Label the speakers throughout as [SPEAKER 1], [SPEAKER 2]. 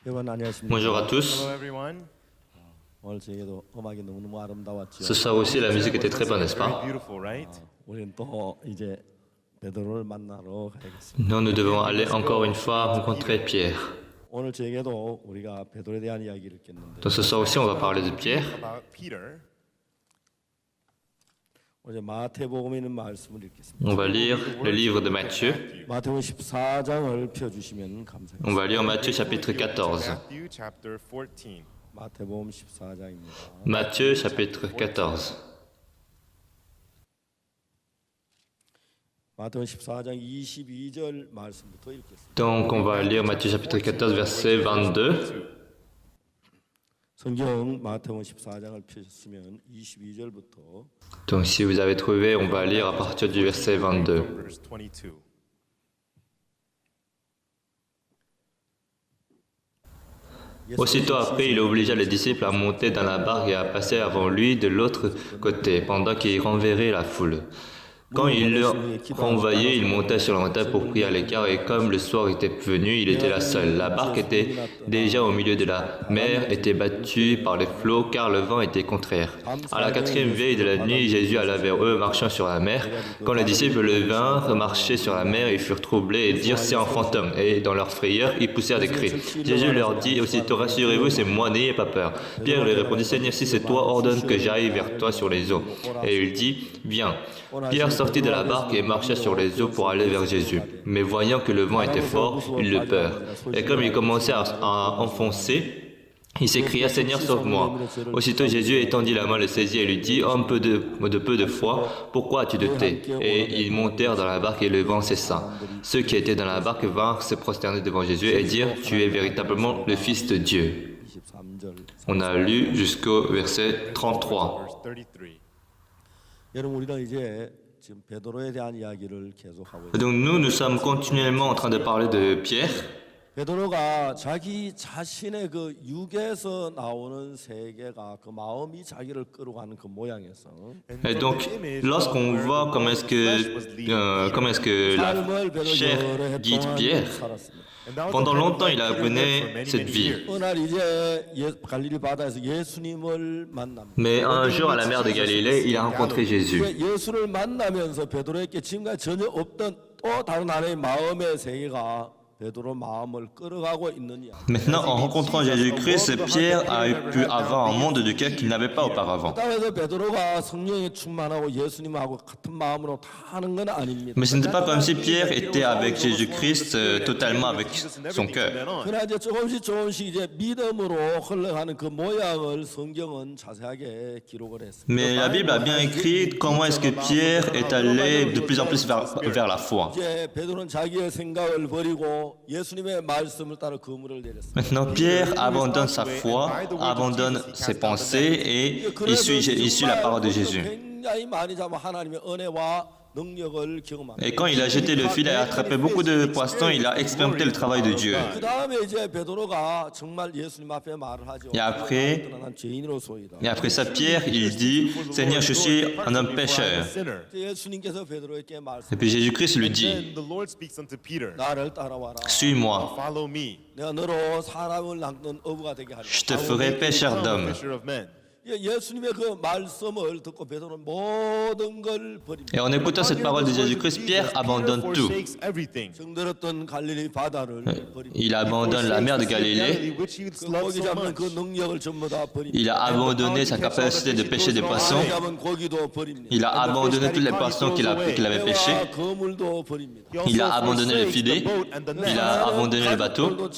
[SPEAKER 1] 여러분 안녕하십니까?
[SPEAKER 2] Bonjour à tous.
[SPEAKER 3] Hello everyone.
[SPEAKER 1] 오늘 저에게도 음악이 너무너무 아름다웠죠.
[SPEAKER 2] Ce soir aussi, la musique était très bonne, n'est-ce
[SPEAKER 3] Very
[SPEAKER 2] pas?
[SPEAKER 3] beautiful, right?
[SPEAKER 1] 우리는 또 이제 베드로를 만나러 가야겠습니다.
[SPEAKER 2] Nous devons aller encore une fois rencontrer Pierre.
[SPEAKER 1] 오늘 저에게도 우리가 베드로에 대한 이야기를 읽겠는데
[SPEAKER 2] Donc ce soir aussi, on va parler de Pierre.
[SPEAKER 3] About Peter.
[SPEAKER 1] 어제 마태복음에 있는 말씀을 읽겠습니다.
[SPEAKER 2] On va lire le livre de Matthieu.
[SPEAKER 1] 마태복음 14장을 펴주시면
[SPEAKER 2] On
[SPEAKER 1] 감사하겠습니다.
[SPEAKER 2] va lire Matthieu chapitre 14.
[SPEAKER 3] Matthew chapter 14.
[SPEAKER 1] 마태복음 14장입니다.
[SPEAKER 2] Matthieu chapitre 14.
[SPEAKER 1] 마태복음 14장 22절 말씀부터 읽겠습니다.
[SPEAKER 2] Donc on va lire Matthieu chapitre 14, verset 22.
[SPEAKER 1] 성경 마태복음 14장을 펴셨으면 22절부터
[SPEAKER 2] Donc si vous avez trouvé, on va lire à partir du verset 22.
[SPEAKER 3] Verse 22.
[SPEAKER 2] Aussitôt après, il obligea les disciples à monter dans la barque et à passer avant lui de l'autre côté, pendant qu'il renverrait la foule. Quand il le renvoyait, il monta sur la montagne pour prier à l'écart, et comme le soir était venu, il était là seul. La barque était déjà au milieu de la mer, était battue par les flots, car le vent était contraire. À la quatrième veille de la nuit, Jésus alla vers eux, marchant sur la mer. Quand les disciples le vinrent marcher sur la mer, ils furent troublés et dirent: c'est un fantôme. Et dans leur frayeur, ils poussèrent des cris. Jésus leur dit aussitôt: rassurez-vous, c'est moi, n'ayez pas peur. Pierre lui répondit: Seigneur, si c'est toi, ordonne que j'aille vers toi sur les eaux. Et il dit: viens. Pierre sortit de la barque et marcha sur les eaux pour aller vers Jésus. Mais voyant que le vent était fort, il eut peur. Et comme il commençait à enfoncer, il s'écria: Seigneur, sauve-moi. Aussitôt Jésus étendit la main, le saisit et lui dit: homme peu de foi, pourquoi as-tu douté? Et ils montèrent dans la barque et le vent cessa. Ceux qui étaient dans la barque vinrent se prosterner devant Jésus et dirent: tu es véritablement le Fils de Dieu.
[SPEAKER 1] 23절.
[SPEAKER 2] On a lu jusqu'au verset 33.
[SPEAKER 3] Verse 33.
[SPEAKER 1] 여러분 우리는 이제 지금 베드로에 대한 이야기를 계속하고 있습니다.
[SPEAKER 2] Donc nous sommes continuellement en train de parler de Pierre.
[SPEAKER 1] 베드로가 자기 자신의 그 육에서 나오는 세계가 그 마음이 자기를 끌어가는 그 모양에서
[SPEAKER 2] Et donc, lorsqu'on voit comment est-ce que la chair guide Pierre, pendant longtemps il a mené cette vie.
[SPEAKER 1] 어느 날 이제 갈릴리 바다에서 예수님을 만납니다.
[SPEAKER 2] Mais un jour à la mer de Galilée, il a rencontré Jésus.
[SPEAKER 1] 예수를 만나면서 베드로에게 지금까지 전혀 없던 또 다른 하나의 마음의 세계가 베드로 마음을 끌어가고 있느냐.
[SPEAKER 2] Maintenant, en rencontrant Jésus-Christ, Pierre a pu avoir un monde de cœur qu'il n'avait pas auparavant.
[SPEAKER 1] 그래서 베드로가 성령에 충만하고 예수님하고 같은 마음으로 다 하는 건 아닙니다.
[SPEAKER 2] Mais ce n'était pas comme si Pierre était avec Jésus-Christ totalement avec son cœur.
[SPEAKER 1] 그러나 이제 조금씩 이제 믿음으로 흘러가는 그 모양을 성경은 자세하게 기록을 했습니다.
[SPEAKER 2] Mais la Bible a bien écrit comment est-ce que Pierre est allé de plus en plus vers la foi.
[SPEAKER 1] 이제 베드로는 자기의 생각을 버리고 예수님의 말씀을 따라 그물을 내렸습니다.
[SPEAKER 2] Maintenant, Pierre abandonne sa foi, abandonne ses pensées et il suit la parole de Jésus.
[SPEAKER 1] 굉장히 많이 잡아 하나님의 은혜와 능력을 경험합니다.
[SPEAKER 2] Et quand il a jeté le filet et attrapé beaucoup de poissons, il a expérimenté le travail de Dieu.
[SPEAKER 1] 그 다음에 이제 베드로가 정말 예수님 앞에 말을 하죠.
[SPEAKER 2] Et après,
[SPEAKER 1] 난 죄인으로소이다.
[SPEAKER 2] ça, Pierre, il dit: Seigneur, je suis un homme pécheur.
[SPEAKER 3] Sinner.
[SPEAKER 1] 예수님께서 베드로에게 말씀.
[SPEAKER 2] Et puis Jésus-Christ lui dit:
[SPEAKER 3] Then the Lord speaks unto Peter.
[SPEAKER 1] 나를 따라와라.
[SPEAKER 2] suis-moi,
[SPEAKER 3] Follow me.
[SPEAKER 1] 내가 너로 사람을 낚는 어부가 되게 하리라.
[SPEAKER 2] je te ferai pécheur
[SPEAKER 3] Become a
[SPEAKER 2] d'hommes.
[SPEAKER 3] fisher of men.
[SPEAKER 1] 예수님의 그 말씀을 듣고 베드로는 모든 걸 버립니다.
[SPEAKER 2] Et en écoutant cette parole de Jésus-Christ, Pierre abandonne tout.
[SPEAKER 3] Forsakes everything.
[SPEAKER 1] 정들었던 갈릴리 바다를 버립니다.
[SPEAKER 2] Il abandonne la mer de Galilée,
[SPEAKER 3] Galilee, which he
[SPEAKER 1] 그
[SPEAKER 3] loved
[SPEAKER 1] 고기
[SPEAKER 3] so
[SPEAKER 1] 잡는
[SPEAKER 3] much.
[SPEAKER 1] 그 능력을 전부 다 버립니다.
[SPEAKER 2] il a abandonné sa capacité de pêcher des poissons,
[SPEAKER 1] 고기 잡은 고기도 버립니다.
[SPEAKER 2] il a abandonné tous les poissons qu'il avait pêchés,
[SPEAKER 1] 배와 거물도 버립니다.
[SPEAKER 3] He also
[SPEAKER 2] il a abandonné le
[SPEAKER 3] forsakes
[SPEAKER 2] filet,
[SPEAKER 3] the boat and the net.
[SPEAKER 2] il a abandonné le bateau,
[SPEAKER 1] 가족들도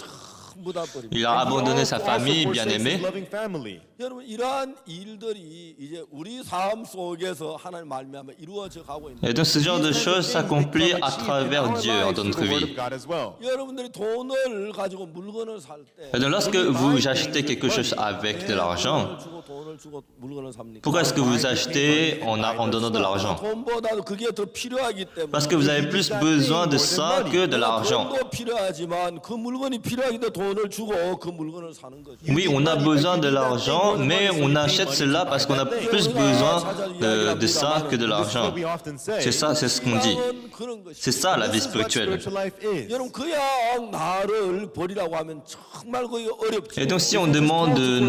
[SPEAKER 1] 전부 다 버립니다.
[SPEAKER 2] il a abandonné sa
[SPEAKER 3] Also
[SPEAKER 2] famille
[SPEAKER 3] forsakes his
[SPEAKER 2] bien-aimée.
[SPEAKER 3] loving family.
[SPEAKER 1] 여러분 이러한 일들이 이제 우리 삶 속에서 하나님 말미암아 이루어져 가고 있는.
[SPEAKER 2] Et donc ce genre de choses s'accomplit à travers Dieu dans notre
[SPEAKER 3] The word
[SPEAKER 2] vie.
[SPEAKER 3] of God as well.
[SPEAKER 1] 여러분들이 돈을 가지고 물건을 살 때.
[SPEAKER 2] Et donc lorsque vous achetez quelque chose avec de l'argent,
[SPEAKER 1] 돈을 주고 물건을 삽니까?
[SPEAKER 2] pourquoi est-ce que vous achetez en donnant de l'argent?
[SPEAKER 1] 돈보다도 그게 더 필요하기 때문에.
[SPEAKER 2] Parce que vous avez plus besoin de ça que de l'argent.
[SPEAKER 1] 돈도 필요하지만 그 물건이 필요하기 때문에 돈을 주고 그 물건을 사는 거죠.
[SPEAKER 2] Oui, on a besoin de l'argent l'argent, mais on achète cela parce qu'on a plus besoin de ça que de l'argent.
[SPEAKER 3] We often say
[SPEAKER 2] C'est ça, c'est ce qu'on dit.
[SPEAKER 1] 그런 것이.
[SPEAKER 2] C'est ça la vie
[SPEAKER 3] this is what
[SPEAKER 2] spirituelle.
[SPEAKER 3] spiritual life is.
[SPEAKER 1] 여러분 그냥 나를 버리라고 하면 정말 거의 어렵죠.
[SPEAKER 2] Et donc si on demande de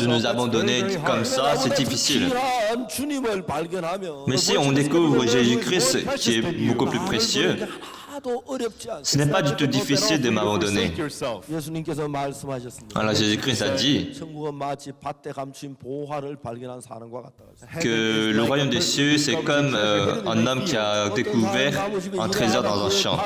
[SPEAKER 2] nous abandonner comme ça, c'est difficile.
[SPEAKER 1] 귀한 주님을 발견하면
[SPEAKER 2] Mais si on découvre Jésus-Christ qui est beaucoup plus précieux,
[SPEAKER 1] 하나도 어렵지 않습니다.
[SPEAKER 2] ce n'est pas du tout difficile de m'abandonner.
[SPEAKER 3] Forsake yourself.
[SPEAKER 1] 예수님께서 말씀하셨습니다.
[SPEAKER 2] Alors Jésus-Christ a dit
[SPEAKER 1] 천국은 마치 밭에 감춘 보화를 발견한 사람과 같다.
[SPEAKER 2] que le royaume des cieux, c'est comme un homme qui a découvert un trésor dans un champ.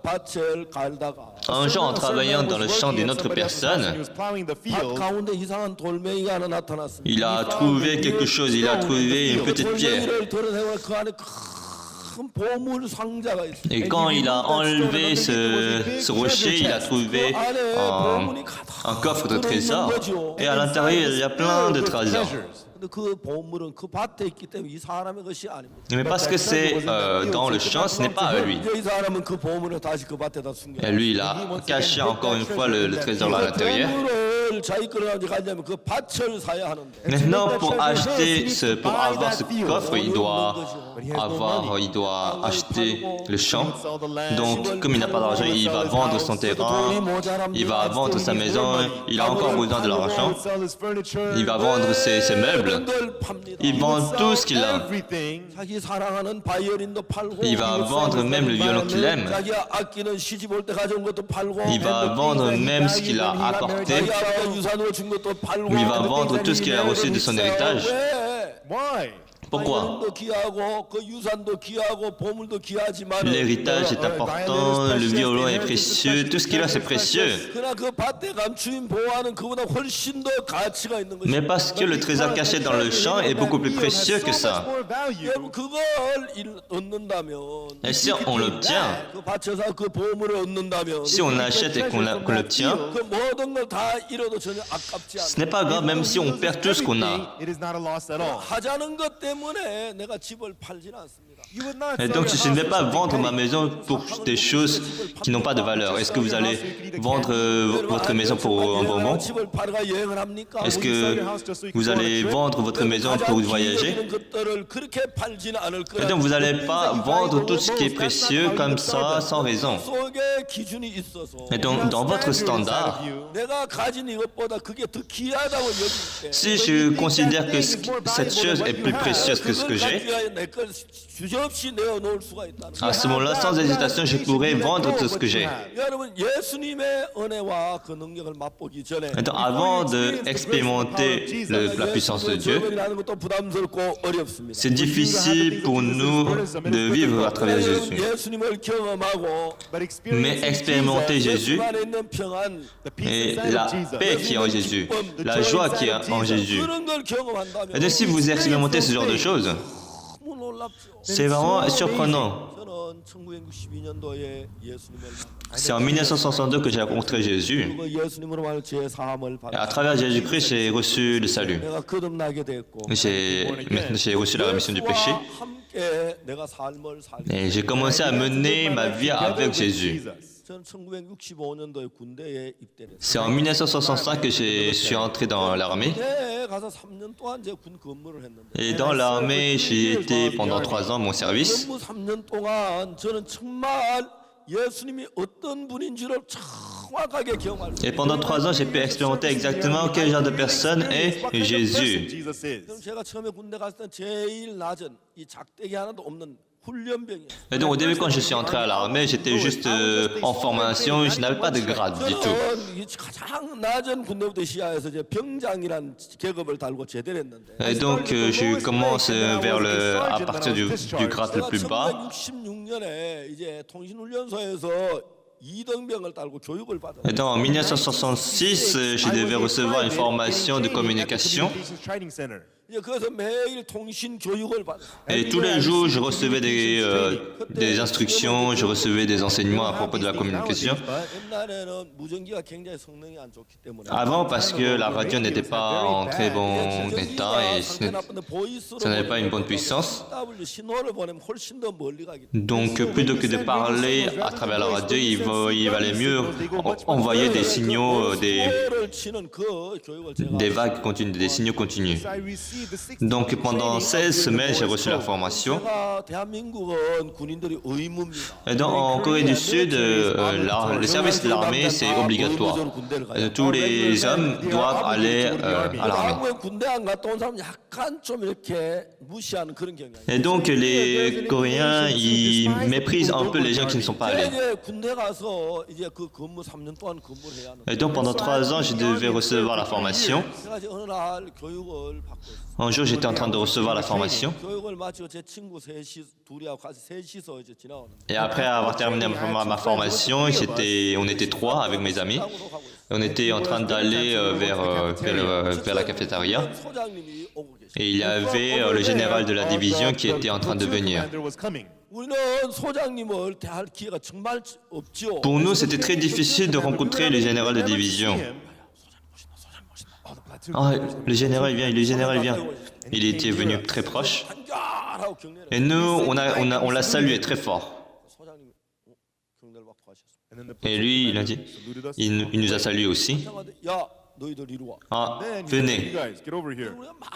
[SPEAKER 1] 밭을 갈다가
[SPEAKER 2] Un jour, en travaillant dans le champ d'une autre
[SPEAKER 3] He
[SPEAKER 2] personne,
[SPEAKER 3] was plowing the
[SPEAKER 1] 밭
[SPEAKER 3] field.
[SPEAKER 1] 가운데 이상한 돌멩이가 하나 나타났습니다.
[SPEAKER 2] il a trouvé quelque chose, il a trouvé une petite pierre.
[SPEAKER 1] 돌멩이를 드러내고 그 안에 큰 보물 상자가 있어요.
[SPEAKER 2] Et quand il a enlevé ce rocher, il a trouvé un coffre de trésors. Et à l'intérieur, il y a plein de trésors.
[SPEAKER 1] 근데 그 보물은 그 밭에 있기 때문에 이 사람의 것이 아닙니다.
[SPEAKER 2] Mais parce que c'est dans le champ, ce n'est pas à lui.
[SPEAKER 1] 이제 이 사람은 그 보물을 다시 그 밭에다 숨겨.
[SPEAKER 2] Et lui, il a caché encore une fois le trésor là à l'intérieur.
[SPEAKER 1] 보물을 자기 거를 가지려면 그 밭을 사야 하는데.
[SPEAKER 2] Maintenant, pour avoir ce coffre, il doit acheter le champ. Donc, comme il n'a pas d'argent, il va vendre son terrain, il va vendre sa maison, il a encore besoin de l'argent, il va vendre ses meubles, il vend tout ce qu'il a.
[SPEAKER 3] Everything.
[SPEAKER 1] 자기 사랑하는 바이올린도 팔고.
[SPEAKER 2] Il va vendre même le violon qu'il aime.
[SPEAKER 1] 자기 아끼는 시집 올 때 가져온 것도 팔고.
[SPEAKER 2] Il va vendre même ce qu'il a apporté.
[SPEAKER 1] 자기 아빠가 유산으로 준 것도 팔고.
[SPEAKER 2] Il va vendre tout ce qu'il a reçu de son héritage.
[SPEAKER 1] 왜?
[SPEAKER 3] Why?
[SPEAKER 2] Pourquoi?
[SPEAKER 1] 바이올린도 귀하고 그 유산도 귀하고 보물도 귀하지만.
[SPEAKER 2] L'héritage est important, le violon est précieux, tout ce qu'il a c'est précieux.
[SPEAKER 1] 그러나 그 밭에 감추인 보화는 그보다 훨씬 더 가치가 있는 것이.
[SPEAKER 2] Mais parce que le trésor caché dans le champ est beaucoup plus précieux que ça.
[SPEAKER 3] More value.
[SPEAKER 1] 여러분 그걸 얻는다면.
[SPEAKER 2] Et si on l'obtient,
[SPEAKER 1] 그 밭에서 그 보물을 얻는다면.
[SPEAKER 2] si on achète et qu'on l'obtient,
[SPEAKER 1] 그 모든 걸 다 잃어도 전혀 아깝지 않아.
[SPEAKER 2] ce n'est pas grave même si on perd tout ce qu'on a.
[SPEAKER 3] It is not a loss at all.
[SPEAKER 1] 하자는 것 때문에 내가 집을 팔지는 않습니다.
[SPEAKER 3] You would not
[SPEAKER 2] Et
[SPEAKER 3] sell
[SPEAKER 2] donc
[SPEAKER 3] your
[SPEAKER 2] je ne vais
[SPEAKER 3] house
[SPEAKER 2] pas
[SPEAKER 3] for
[SPEAKER 2] vendre
[SPEAKER 3] something
[SPEAKER 2] ma maison pour des choses qui n'ont pas de valeur. Est-ce que vous allez vendre votre maison pour un bonbon?
[SPEAKER 1] 집을 팔아가 여행을 합니까?
[SPEAKER 2] Est-ce que vous allez vendre votre maison pour voyager?
[SPEAKER 1] 것들을 그렇게 팔지는 않을
[SPEAKER 2] Et
[SPEAKER 1] 거야.
[SPEAKER 2] donc vous n'allez pas vendre tout ce qui est précieux comme ça sans raison.
[SPEAKER 1] 속에 기준이 있어서
[SPEAKER 2] Et donc dans votre standard,
[SPEAKER 1] 내가 가진 이것보다 그게 더 귀하다고 여길 때
[SPEAKER 2] si je considère que cette chose est plus précieuse que ce que j'ai,
[SPEAKER 1] 내걸 주저없이 내어 놓을 수가 있다는 거야.
[SPEAKER 2] à ce moment-là, sans hésitation, je pourrais vendre tout ce que j'ai.
[SPEAKER 1] 여러분 예수님의 은혜와 그 능력을 맛보기 전에
[SPEAKER 2] Et donc avant d'expérimenter la puissance de Dieu,
[SPEAKER 1] 라는 것도 부담스럽고 어렵습니다.
[SPEAKER 2] c'est difficile pour nous de vivre à travers Jésus.
[SPEAKER 1] 예수님을 경험하고
[SPEAKER 3] but
[SPEAKER 2] Mais
[SPEAKER 3] experiencing
[SPEAKER 2] expérimenter Jésus
[SPEAKER 1] 예수 안에 있는 평안
[SPEAKER 3] the peace
[SPEAKER 2] et
[SPEAKER 3] inside
[SPEAKER 2] la
[SPEAKER 3] of Jesus.
[SPEAKER 2] paix qui est en Jésus, la joie qui est en Jésus.
[SPEAKER 1] 그런 걸 경험한다면
[SPEAKER 2] Et donc si vous expérimentez ce genre de choses,
[SPEAKER 1] 너무 놀랍죠.
[SPEAKER 2] c'est vraiment surprenant.
[SPEAKER 1] 저는 1962년도에 예수님을
[SPEAKER 2] C'est en 1962 que j'ai rencontré Jésus.
[SPEAKER 1] 그 예수님으로 말죄 사함을
[SPEAKER 2] Et à
[SPEAKER 1] 받아
[SPEAKER 2] travers Jésus-Christ, j'ai reçu le salut.
[SPEAKER 1] 내가 거듭나게 됐고
[SPEAKER 2] Maintenant, j'ai reçu la rémission du péché.
[SPEAKER 1] 예수와 함께 내가 삶을 살게.
[SPEAKER 2] Et j'ai commencé à mener ma vie avec Jésus.
[SPEAKER 1] 저는 1965년도에 군대에 입대했어요.
[SPEAKER 2] C'est en 1965 que je suis entré dans l'armée.
[SPEAKER 1] 군대에 가서 3년 동안 제 군 근무를 했는데
[SPEAKER 2] Et dans l'armée, j'y étais pendant 3 ans, mon service.
[SPEAKER 1] 근무 3년 동안 저는 정말 예수님이 어떤 분인지를 정확하게 경험할 수
[SPEAKER 2] Et pendant 3 ans, j'ai pu expérimenter exactement quel genre de personne est Jésus.
[SPEAKER 3] Jesus is.
[SPEAKER 1] 그럼 제가 처음에 군대 갔을 때 제일 낮은 이 작대기 하나도 없는 훈련병이에요.
[SPEAKER 2] Et donc au début, quand je suis entré à l'armée, j'étais juste en formation, je n'avais pas de grade du tout.
[SPEAKER 1] 저는 이 가장 낮은 군대부터 시작해서 이제 병장이란 계급을 달고 제대를 했는데
[SPEAKER 2] Et donc je commence à partir du grade le plus bas.
[SPEAKER 1] 1966년에 이제 통신훈련소에서 2등병을 달고 교육을 받아요.
[SPEAKER 2] Et donc en 1966, je devais recevoir une formation de communication.
[SPEAKER 3] Communications Training Center.
[SPEAKER 1] 이제 그래서 매일 통신 교육을 받았어요.
[SPEAKER 2] Et tous les jours, je recevais des instructions, je recevais des enseignements à propos de la communication.
[SPEAKER 1] 옛날에는 무전기가 굉장히 성능이 안 좋기 때문에
[SPEAKER 2] Avant, parce que la radio n'était pas en très bon état et ce n'avait pas une bonne puissance.
[SPEAKER 1] W 신호를 보내면 훨씬 더 멀리 가기 때문에
[SPEAKER 2] Donc, plutôt que de parler à travers la radio, il valait mieux envoyer des signaux,
[SPEAKER 1] 신호를 치는 그 교육을 제가
[SPEAKER 2] des vagues continues, des signaux continus. Donc, pendant 16 semaines, j'ai reçu la formation.
[SPEAKER 1] 제가 대한민국은 군인들이 의무입니다.
[SPEAKER 2] Et en Corée du Sud, le service de l'armée, c'est obligatoire. Tous les hommes doivent aller à l'armée.
[SPEAKER 1] 한국에 군대 안 갔다 온 사람 약간 좀 이렇게 무시하는 그런 경향이
[SPEAKER 2] Et donc, les Coréens, ils méprisent un peu les gens qui ne sont pas allés.
[SPEAKER 1] 이제 군대 가서 이제 그 근무 3년 동안 근무를 해야 하는
[SPEAKER 2] Et donc, pendant 3 ans, je devais recevoir la formation.
[SPEAKER 1] 제가 이제 어느 날 교육을 받고 있어요.
[SPEAKER 2] Un jour, j'étais en train de recevoir la formation.
[SPEAKER 1] 교육을 마치고 제 친구 둘이하고 같이 셋이서 이제 지나오는
[SPEAKER 2] Et après avoir terminé ma formation, on était 3 avec mes amis. On était en train d'aller vers la cafétéria.
[SPEAKER 1] 소장님이 오고 계세요.
[SPEAKER 2] Et il y avait le général de la division qui était en train de venir.
[SPEAKER 1] 우리는 소장님을 대할 기회가 정말 없지요.
[SPEAKER 2] Pour nous, c'était très difficile de rencontrer le général de division. Ah, le général vient. Il était venu très proche.
[SPEAKER 1] 한가하고 경례를
[SPEAKER 2] Et nous, on l'a salué très fort.
[SPEAKER 1] 소장님이 경례를 받고 가셨어요.
[SPEAKER 2] Et lui, il a dit, il nous a salué aussi.
[SPEAKER 1] 야, 너희들 이리 와.
[SPEAKER 2] Ah,
[SPEAKER 3] You
[SPEAKER 2] venez.
[SPEAKER 3] guys, get over here.
[SPEAKER 1] 우리가 막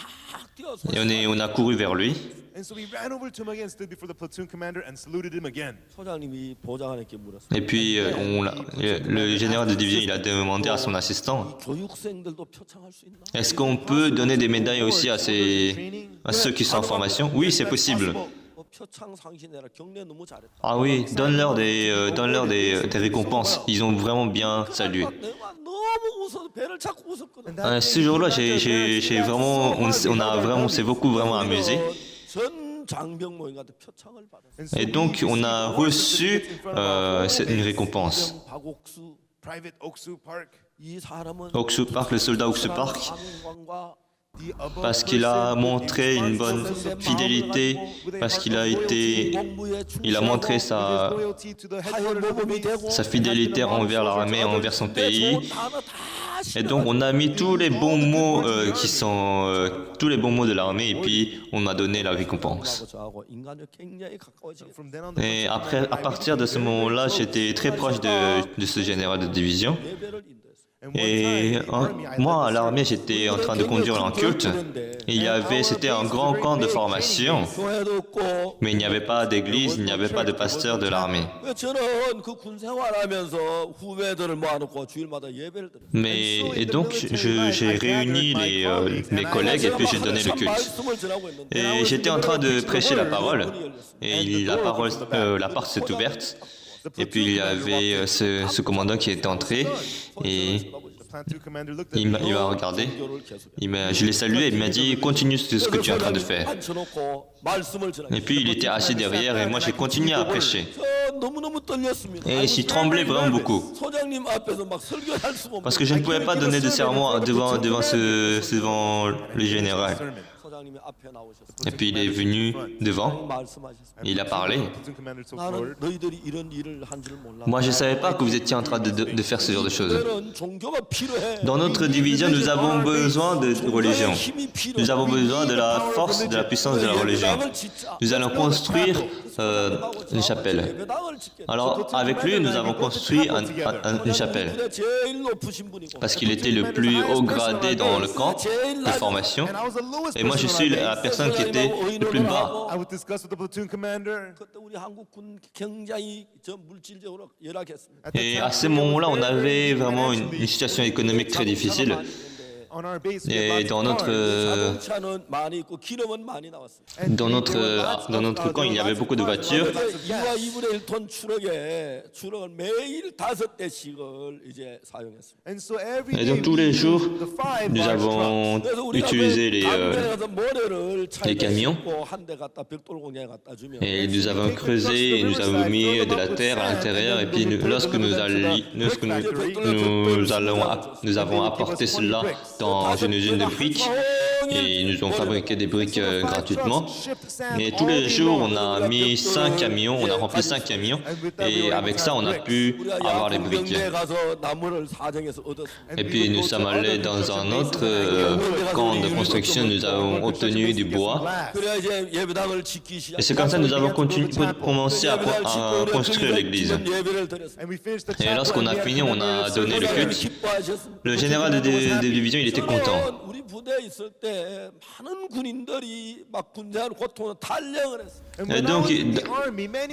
[SPEAKER 1] 뛰어서
[SPEAKER 2] Et on a couru vers lui.
[SPEAKER 3] And so we ran over to him again, stood before the platoon commander, and saluted him again.
[SPEAKER 1] 소장님이 보좌관에게 물었어요.
[SPEAKER 2] Et puis, le général de division, il a demandé à son assistant,
[SPEAKER 1] 교육생들도 표창할 수 있나?
[SPEAKER 2] est-ce qu'on peut donner des médailles aussi à ceux qui sont en formation? Oui, c'est possible.
[SPEAKER 1] 표창 상신해라. 경례 너무 잘했다.
[SPEAKER 2] Ah oui, donne-leur des récompenses. Ils ont vraiment bien salué.
[SPEAKER 1] 내가 너무 웃어서 배를 잡고 웃었거든.
[SPEAKER 2] Ce jour-là, on s'est beaucoup vraiment amusé.
[SPEAKER 1] 전 장병 모임한테 표창을 받았어요.
[SPEAKER 2] Et donc, on a reçu une récompense.
[SPEAKER 1] 박옥수
[SPEAKER 3] Private Oksu Park.
[SPEAKER 1] 이 사람은
[SPEAKER 2] Oksu Park, le soldat Oksu Park,
[SPEAKER 1] 사명관과
[SPEAKER 2] parce qu'il a montré une bonne fidélité, parce qu'il a montré sa fidélité envers l'armée, envers son pays. Et donc, on a mis tous les bons mots tous les bons mots de l'armée, et puis on m'a donné la récompense.
[SPEAKER 1] 저하고 인간력 굉장히 가까워지게
[SPEAKER 3] From then on,
[SPEAKER 2] Et après, à partir de ce moment-là, j'étais très proche de ce général de division.
[SPEAKER 1] 예배를 인도했어요.
[SPEAKER 2] Et moi, à l'armée, j'étais en train de conduire un culte. Et c'était un grand camp de formation,
[SPEAKER 1] 교회도 없고
[SPEAKER 2] mais il n'y avait pas d'église, il n'y avait pas de pasteur de l'armée.
[SPEAKER 1] 저는 그 군 생활하면서 후배들을 모아놓고 주일마다 예배를 드렸어요.
[SPEAKER 2] Et donc, j'ai réuni mes collègues et puis j'ai donné le culte.
[SPEAKER 1] 말씀을 전하고 있는데
[SPEAKER 2] Et j'étais en train de prêcher la parole. Et la porte s'est ouverte. Et puis il y avait ce commandant qui était entré. Et
[SPEAKER 3] the platoon commander looked at
[SPEAKER 2] il
[SPEAKER 3] me.
[SPEAKER 2] m'a regardé.
[SPEAKER 1] 교를 계속
[SPEAKER 2] Je l'ai salué et il m'a dit, continue ce que tu es en train de faire.
[SPEAKER 1] 앉혀놓고 말씀을 전하고
[SPEAKER 2] Et puis il était assis derrière et moi j'ai continué à prêcher.
[SPEAKER 1] 저 너무너무 떨렸습니다.
[SPEAKER 2] Et j'y tremblais vraiment beaucoup.
[SPEAKER 1] 소장님 앞에서 막 설교할 수가 없는
[SPEAKER 2] Parce que je ne pouvais pas donner de sermon devant le général.
[SPEAKER 1] 소장님이 앞에 나오셨어요.
[SPEAKER 2] Et puis il est venu devant,
[SPEAKER 1] 말씀하셨어요.
[SPEAKER 2] et il a parlé.
[SPEAKER 3] Platoon commander took
[SPEAKER 1] 나는
[SPEAKER 3] forward.
[SPEAKER 1] 너희들이 이런 일을 한 줄 몰라.
[SPEAKER 2] Moi je ne savais pas que vous étiez en train de faire ce genre de choses.
[SPEAKER 1] 그런 종교가 필요해.
[SPEAKER 2] Dans notre division, nous avons besoin de religion. Nous avons besoin de la force, de la puissance de la religion. Nous allons construire une chapelle. Alors avec lui, nous avons construit une chapelle. Parce qu'il était le plus haut gradé dans le camp de formation.
[SPEAKER 3] And I was the lowest
[SPEAKER 2] Et moi, je
[SPEAKER 3] person
[SPEAKER 2] suis
[SPEAKER 3] on our
[SPEAKER 2] la
[SPEAKER 3] base.
[SPEAKER 2] personne qui était le plus bas.
[SPEAKER 3] I would discuss with the platoon commander.
[SPEAKER 1] 그때 우리 한국 군 굉장히 저 물질적으로 열악했습니다.
[SPEAKER 2] Et à ce moment-là, on avait vraiment une situation économique très difficile.
[SPEAKER 3] On our base, we
[SPEAKER 2] Et
[SPEAKER 3] had lots of cars.
[SPEAKER 1] 자동차는 많이 있고 기름은 많이 나왔습니다.
[SPEAKER 2] Dans notre camp, il y avait beaucoup de voitures.
[SPEAKER 1] 2와 2분의 1톤 추럭을 매일 5대씩을 이제 사용했습니다.
[SPEAKER 3] And so every
[SPEAKER 2] Et
[SPEAKER 3] day
[SPEAKER 2] donc tous les
[SPEAKER 3] we
[SPEAKER 2] jours,
[SPEAKER 3] used the 5
[SPEAKER 2] nous
[SPEAKER 3] large trucks.
[SPEAKER 2] avons
[SPEAKER 1] 그래서 우리가
[SPEAKER 2] utilisé
[SPEAKER 1] les
[SPEAKER 2] camions.
[SPEAKER 1] 한대 갖다 벽돌 공장에 갖다 주면
[SPEAKER 2] et nous avons creusé et nous avons mis de la terre à l'intérieur. Et puis lorsque nous avons apporté cela dans une usine de briques, et ils nous ont fabriqué des briques gratuitement. Et tous les jours, on a mis 5 camions, on a rempli 5 camions, et avec ça, on a pu avoir les briques. Et puis nous sommes allés dans un autre camp de construction, nous avons obtenu du bois. Et c'est comme ça que nous avons commencé à construire l'église. Et lorsqu'on a fini, on a donné le culte. Le général de division, il était content. Et donc,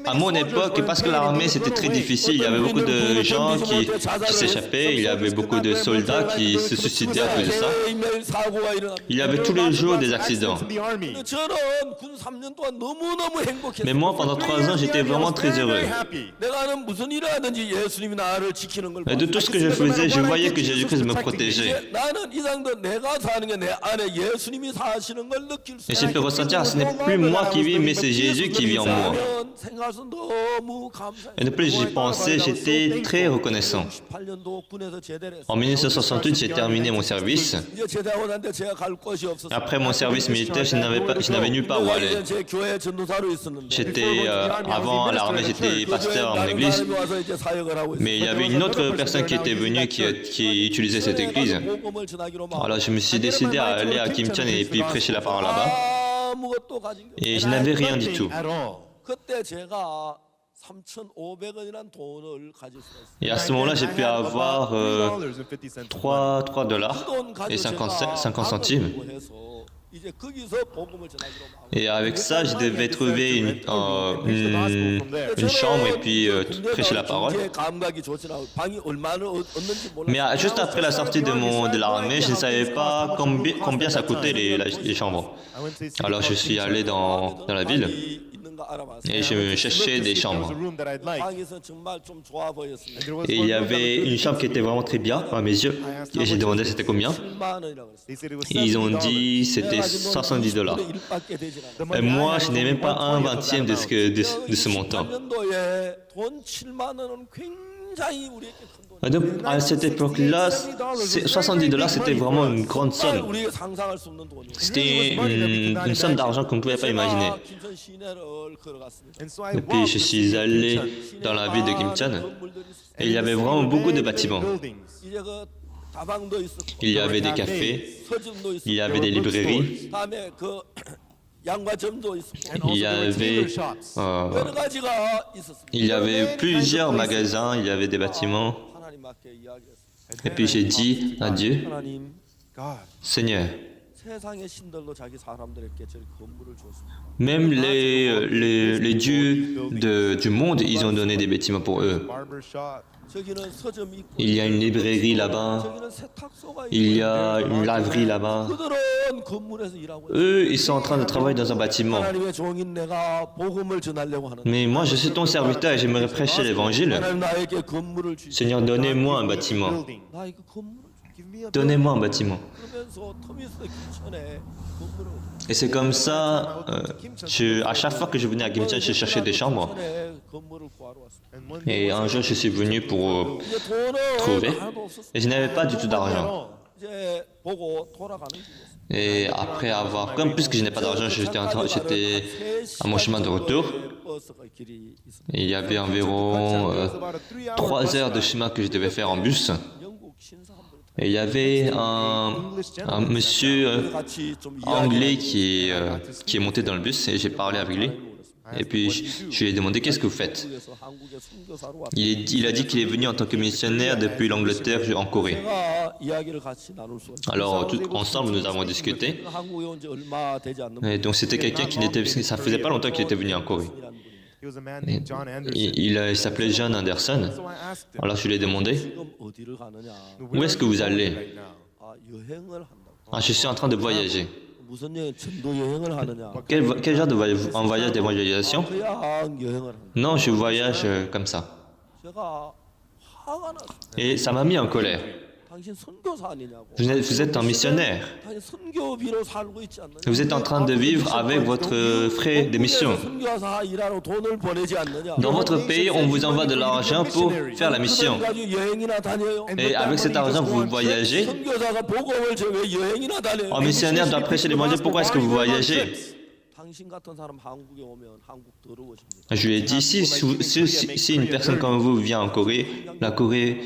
[SPEAKER 2] à mon époque, parce que l'armée c'était très difficile, il y avait beaucoup de gens qui s'échappaient, il y avait beaucoup de soldats qui se suicidaient à cause de ça. Il y avait tous les jours des accidents. Mais moi, pendant 3 ans, j'étais vraiment très heureux. Et de tout ce que je faisais, je voyais que Jésus-Christ me protégeait. Et j'ai pu ressentir, ce n'est plus moi qui vis, mais c'est Jésus qui vit en moi. Et de plus j'y pensais, j'étais très reconnaissant. En 1968, j'ai terminé mon service. Après mon service militaire, je n'avais nulle part où aller. Avant l'armée, j'étais pasteur en église. Mais il y avait une autre personne qui était venue qui utilisait cette église. Alors je me suis décidé à aller à Kim Chan et puis prêcher la parole là-bas. Et je n'avais rien du tout. Et à ce moment-là, j'ai pu avoir 3 dollars et 50 centimes. Et avec ça, je devais trouver une chambre et puis prêcher la parole. Mais juste après la sortie de l'armée, je ne savais pas combien ça coûtait les chambres. Alors je suis allé dans la ville et je cherchais des chambres. Et il y avait une chambre qui était vraiment très bien à mes yeux. Et j'ai demandé c'était combien. Et ils ont dit c'était 70 dollars. Et moi, je n'ai même pas un vingtième de ce montant. Et donc, à cette époque-là, 70 dollars, c'était vraiment une grande somme. C'était une somme d'argent qu'on ne pouvait pas imaginer. Et puis, je suis allé dans la ville de Kim Chan et il y avait vraiment beaucoup de bâtiments. Il y avait des cafés, il y avait des librairies, il y avait plusieurs magasins, il y avait des bâtiments. Et puis j'ai dit à Dieu, Seigneur, même les dieux du monde, ils ont donné des bâtiments pour eux. Il y a une librairie là-bas, il y a une laverie là-bas. Eux, ils sont en train de travailler dans un bâtiment. Mais moi, je suis ton serviteur et j'aimerais prêcher l'évangile. Seigneur, donnez-moi un bâtiment. Donnez-moi un bâtiment. Et c'est comme ça, à chaque fois que je venais à Kim Chan, je cherchais des chambres. Et un jour, je suis venu pour trouver. Et je n'avais pas du tout d'argent. Et après puisque je n'ai pas d'argent, j'étais à mon chemin de retour. Et il y avait environ 3 heures de chemin que je devais faire en bus. Et il y avait un monsieur anglais qui est monté dans le bus et j'ai parlé avec lui. Et puis je lui ai demandé qu'est-ce que vous faites. Il a dit qu'il est venu en tant que missionnaire depuis l'Angleterre en Corée. Alors ensemble nous avons discuté. Et donc c'était quelqu'un ça faisait pas longtemps qu'il était venu en Corée. Il s'appelait John Anderson. Alors je lui ai demandé, où est-ce que vous allez? Je suis en train de voyager. Quel genre de voyage? Un voyage d'évangélisation? Non, je voyage comme ça. Et ça m'a mis en colère.
[SPEAKER 1] 당신 선교사 아니냐고.
[SPEAKER 2] Vous êtes un missionnaire.
[SPEAKER 1] 당신 선교비로 살고 있지 않느냐.
[SPEAKER 2] Vous êtes en train de vivre avec votre frais de mission.
[SPEAKER 1] 선교사 일하러 돈을 보내지 않느냐.
[SPEAKER 2] Dans votre pays, on vous envoie de l'argent pour faire la mission.
[SPEAKER 1] 그걸 가지고 여행이나 다녀요.
[SPEAKER 2] Et avec cet argent, vous voyagez.
[SPEAKER 1] 선교사가 복음을 전해 여행이나 다녀요.
[SPEAKER 2] Un missionnaire doit prêcher l'évangile. Pourquoi est-ce que vous voyagez?
[SPEAKER 1] 당신 같은 사람 한국에 오면 한국 더러워집니다.
[SPEAKER 2] Je lui ai dit, si une personne comme vous vient en Corée, la Corée,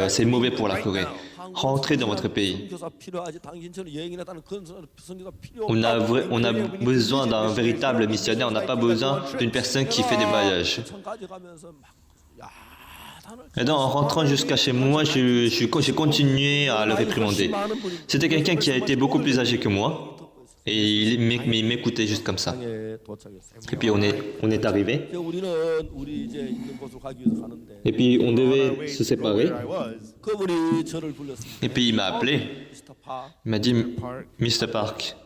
[SPEAKER 2] c'est mauvais pour la Corée. Rentrez dans votre pays.
[SPEAKER 1] 선교사 필요하지. 당신처럼 여행이나 다니는 그런 선교사 필요
[SPEAKER 2] On a
[SPEAKER 1] 없다고.
[SPEAKER 2] besoin d'un véritable missionnaire. On n'a pas besoin d'une personne qui fait des voyages.
[SPEAKER 1] 천까지 가면서 막 야단을
[SPEAKER 2] Et donc, en rentrant jusqu'à chez moi, j'ai continué à le réprimander. C'était quelqu'un qui a été beaucoup plus âgé que moi. Et il m'écoutait juste comme ça.
[SPEAKER 1] 땅에 도착했어요.
[SPEAKER 2] Et puis on est arrivé.
[SPEAKER 1] 이제 우리는 우리 이제 있는 곳으로 가기 위해서 가는데
[SPEAKER 2] Et puis on devait se séparer.
[SPEAKER 1] 그분이 저를 불렀습니다.
[SPEAKER 2] Et puis il m'a appelé.
[SPEAKER 1] 미스터 파,
[SPEAKER 2] Il m'a dit, Mr. Park,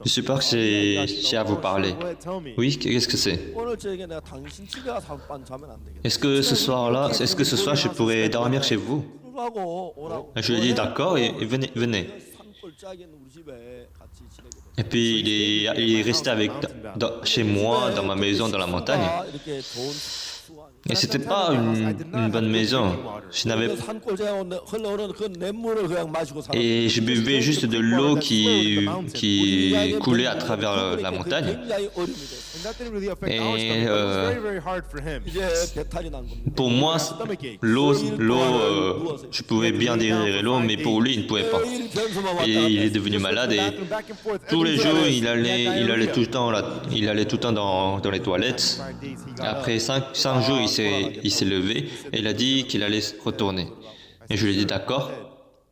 [SPEAKER 2] Monsieur Park, j'ai à vous parler. Oui, qu'est-ce que c'est?
[SPEAKER 1] 오늘 저녁에 내가 당신 집에 가서 밤 자면 안 되겠다.
[SPEAKER 2] Est-ce que ce soir je pourrais dormir chez vous?
[SPEAKER 1] 그러고 오라고.
[SPEAKER 2] Je lui ai dit d'accord et venez.
[SPEAKER 1] 산골짜기에 있는 우리 집에 같이 지내게 됐어요.
[SPEAKER 2] Et puis il est resté chez moi, dans ma maison, dans la montagne.
[SPEAKER 1] 이렇게 좋은 수가 아니에요.
[SPEAKER 2] Et c'était pas une bonne maison. Je n'avais
[SPEAKER 1] 산골짜기에 흘러오는 그 냇물을 그냥 마시고 살았어요.
[SPEAKER 2] Et je buvais juste de l'eau qui coulait à travers la montagne.
[SPEAKER 1] 굉장히 어려움이 됐어요.
[SPEAKER 2] Et
[SPEAKER 1] 이제 배탈이 난 겁니다.
[SPEAKER 2] pour moi, l'eau, je pouvais bien digérer l'eau, mais pour lui, il ne pouvait pas.
[SPEAKER 1] 매일 변소만 왔다
[SPEAKER 2] Et
[SPEAKER 1] 갔다
[SPEAKER 2] il est devenu malade et tous les jours, il allait tout le temps dans les toilettes. Et après 5 jours, il s'est levé et il a dit qu'il allait retourner. Et je lui ai dit d'accord.